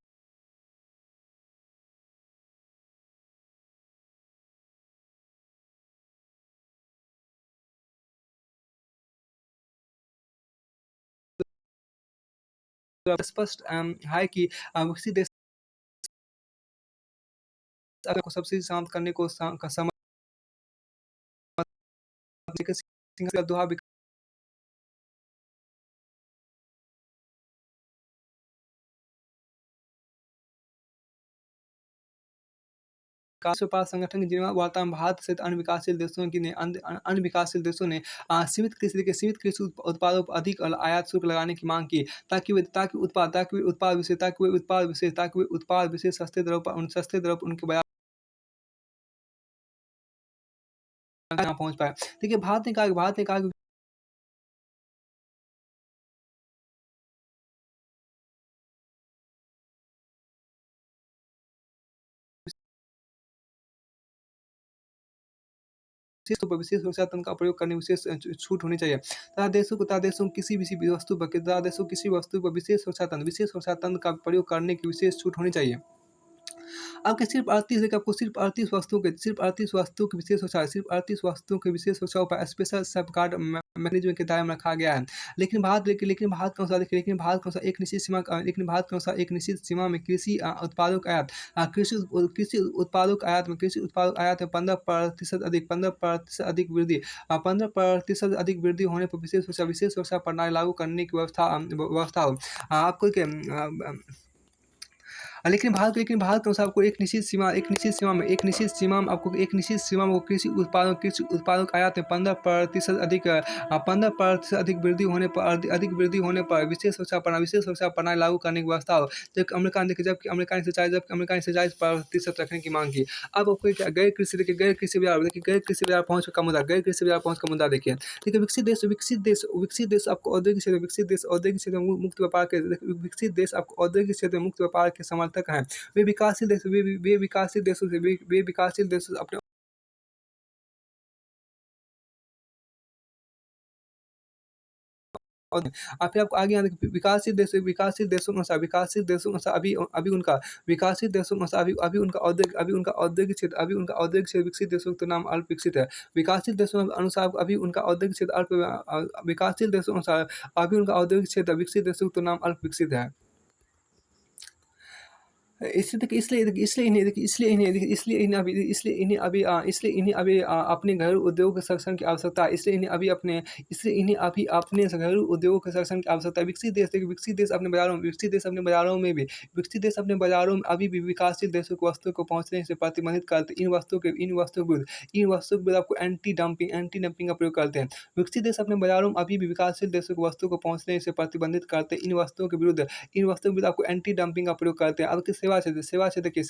स्पष्ट है कि विकसित देश को सब्सिडी समाप्त करने को समझ दोहा विकास व्यापार संगठन की जिनेवा वार्ता में भारत सहित अन्य विकासशील देशों ने सीमित कृषि उत्पादों पर अधिक आयात शुल्क लगाने की मांग की, ताकि वे उत्पाद विशेष सस्ते दरों पर उनके बाजार ना पहुंच पाए। देखिए भारत ने कहा कि विशेष सुरक्षा तंत्र का प्रयोग करने में विशेष छूट होनी चाहिए, तथा देशों को किसी वस्तु पर विशेष सुरक्षा तंत्र का प्रयोग करने की विशेष छूट होनी चाहिए। आपके सिर्फ 38 वस्तुओं की विशेष सुरक्षा पर स्पेशल सेफगार्ड मैकेनिज्म के दायरे में रखा गया है। लेकिन भारत के अनुसार एक निश्चित सीमा में कृषि उत्पादों के आयात में 15% अधिक वृद्धि होने पर विशेष सुरक्षा प्रणाली लागू करने की व्यवस्था हो। आपको क्या लेकिन भारत के अनुसार आपको एक निश्चित सीमा में कृषि उत्पादों की आयात में 15% अधिक 15% अधिक वृद्धि होने पर विशेष सुरक्षा प्रणाली लागू करने की व्यवस्था हो। जबकि अमेरिका ने 47% रखने की मांग की। अब आपको क्या गैर कृषि बाजार पहुँच का मुद्दा देखिए। देखिए विकसित देश आपको औद्योगिक क्षेत्र में विकसित देश आपको औद्योगिक क्षेत्र में मुक्त व्यापार के समर्थक हैं। वे विकासशील देशों से अपने और फिर आपको आगे यहाँ देखिए विकासशील देशों के अनुसार अभी उनका विकासशील देशों के अनुसार अभी उनका औद्योगिक क्षेत्र विकसित देशों के नाम अल्प विकसित है। विकासशील देशों के अनुसार अभी उनका औद्योगिक क्षेत्र विकासशील देशों के अनुसार अभी उनका औद्योगिक क्षेत्र विकसित देशों के नाम अल्प विकसित है। इसलिए इन्हें अभी अपने घरेलू उद्योग के संरक्षण की आवश्यकता है। इसलिए इन्हें अभी अपने घरेलू उद्योग के संरक्षण की आवश्यकता है। विकसित देश अपने बाजारों में अभी भी विकासशील देशों की वस्तुओं को पहुंचने से प्रतिबंधित करते हैं। इन वस्तुओं के विरुद्ध आपको एंटी डंपिंग का प्रयोग करते हैं। विकसित देश अपने बाजारों में अभी भी विकासशील देशों की वस्तुओं को पहुंचने से प्रतिबंधित करते हैं। इन वस्तुओं के विरुद्ध आपको एंटी डंपिंग का प्रयोग करते हैं। अब सेवा क्षेत्र के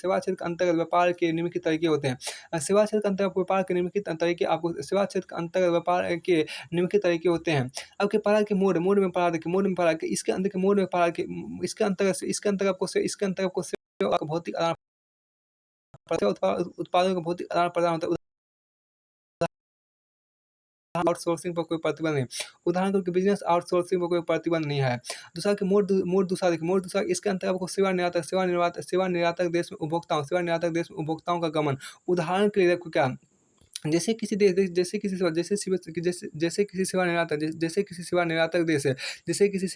अंतर्गत व्यापार के निम्नलिखित तरीके होते हैं। सेवा क्षेत्र के अंतर्गत व्यापार के निम्नलिखित तरीके आपको सेवा क्षेत्र के अंतर्गत व्यापार के निम्नलिखित तरीके होते हैं। आपके व्यापार के मोड में व्यापार देखिए मोड में व्यापार के इसके अंदर के मोड में व्यापार के इसके अंतर्गत आपको सेवा का भौतिक आदान उत्पादों का भौतिक आदान प्रदान होता है। आउटसोर्सिंग पर कोई प्रतिबंध नहीं। उदाहरण के लिए बिजनेस आउटसोर्सिंग पर कोई प्रतिबंध नहीं है। दूसरा कि मोड दूसरा देखिए मोड दूसरा इसके अंतर्गत आपको सेवा निर्यातक देश में उपभोक्ताओं का गमन। उदाहरण के लिए देखो क्या जैसे किसी सेवा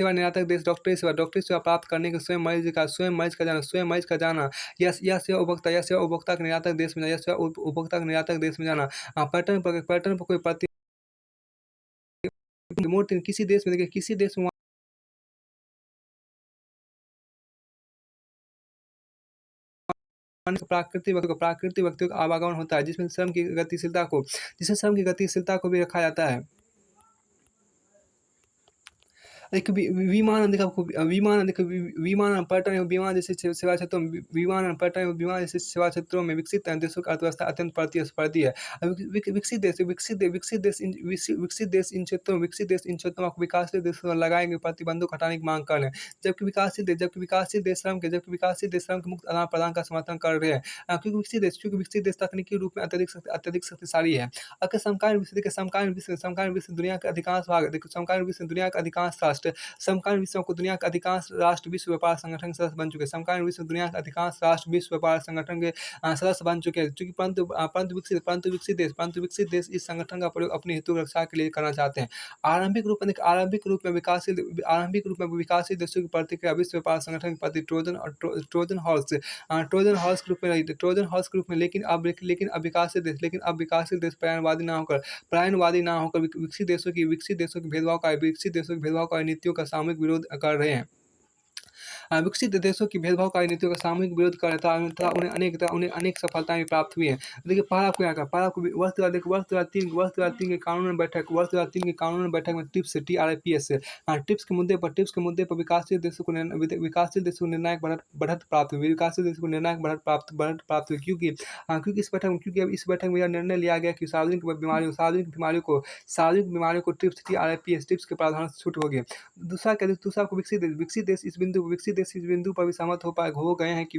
निर्यातक देश डॉक्टरी सेवा प्राप्त करने के स्वयं मरीज का जाना या सेवा उपभोक्ता के निर्यातक देश में जाना। पैटर्न पर कोई मोड किसी देश में देखिए किसी देश में प्राकृतिक व्यक्तियों का आवागमन होता है जिसमें श्रम की गतिशीलता को भी रखा जाता है। एक विमान पर्यटन एवं विमान जैसे सेवा क्षेत्रों में विकसित देशों की अर्थव्यवस्था अत्यंत प्रतिस्पर्धी है। विकसित देश इन क्षेत्रों में आपको विकासशील देशों पर लगाए गए प्रतिबंधों को हटाने की मांग कर रहे हैं। जबकि विकासशील देश श्रम के मुक्त आदान प्रदान का समर्थन कर रहे हैं। क्योंकि विकसित देश तकनीकी रूप में अत्यधिक शक्तिशाली है। अगर समकालीन विश्व दुनिया के अधिकांश भाग समकालीन विश्व दुनिया के अधिकांश राष्ट्र समकालीन विश्व को दुनिया के अधिकांश राष्ट्र विश्व व्यापार संगठन के सदस्य बन चुके हैं। समकालीन विश्व दुनिया के अधिकांश राष्ट्र विश्व व्यापार संगठन के सदस्य बन चुके हैं। चूंकि परंतु विकसित देश इस संगठन का प्रयोग अपने हितों की रक्षा के लिए करना चाहते हैं। आरंभिक रूप में विकासशील देशों की प्रतिक्रिया विश्व व्यापार संगठन के प्रति ट्रोजन हॉर्स के रूप में लेकिन अब विकासशील देश पलायनवादी ना होकर विकसित देशों के भेदभाव का नीतियों का सामूहिक विरोध कर रहे हैं। विकसित देशों की भेदभावकारी नीतियों का सामूहिक विरोध कर तथा उन्हें अनेक सफलताएं प्राप्त हुई हैं। देखिए वर्ष 2003 के कानून बैठक में टिप्स के मुद्दे पर विकासशील देशों को निर्णायक बढ़त प्राप्त हुई क्योंकि इस बैठक में यह निर्णय लिया गया कि सार्वजनिक बीमारियों को टिप्स के प्रावधान से छूट होगी। दूसरा को विकसित देश इस बिंदु पर भी सहमत हो गए हैं कि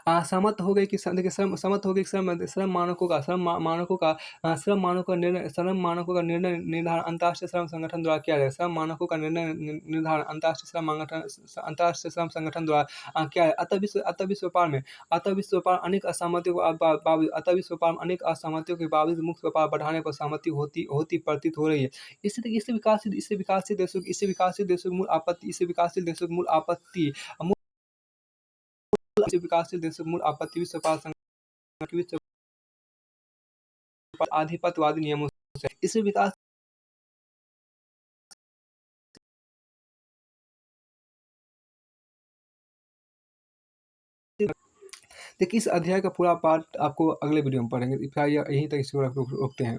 सहमत हो गए कि श्रम मानकों का निर्णय निर्धारण अंतर्राष्ट्रीय श्रम संगठन द्वारा किया जाए। अंतर्राष्ट्रीय श्रम संगठन द्वारा किया है। अतः विश्व व्यापार में अनेक असहमतियों के बावजूद मुक्त व्यापार बढ़ाने पर सहमति होती प्रतीत हो रही है। इससे विकासशील देशों की मूल आपत्ति विश्व व्यापार संगठन की आधिपत्यवादी नियमों से इससे विकास देखिए इस अध्याय का पूरा पार्ट आपको अगले वीडियो में पढ़ेंगे, फिलहाल यहीं तक इसको रोकते हैं।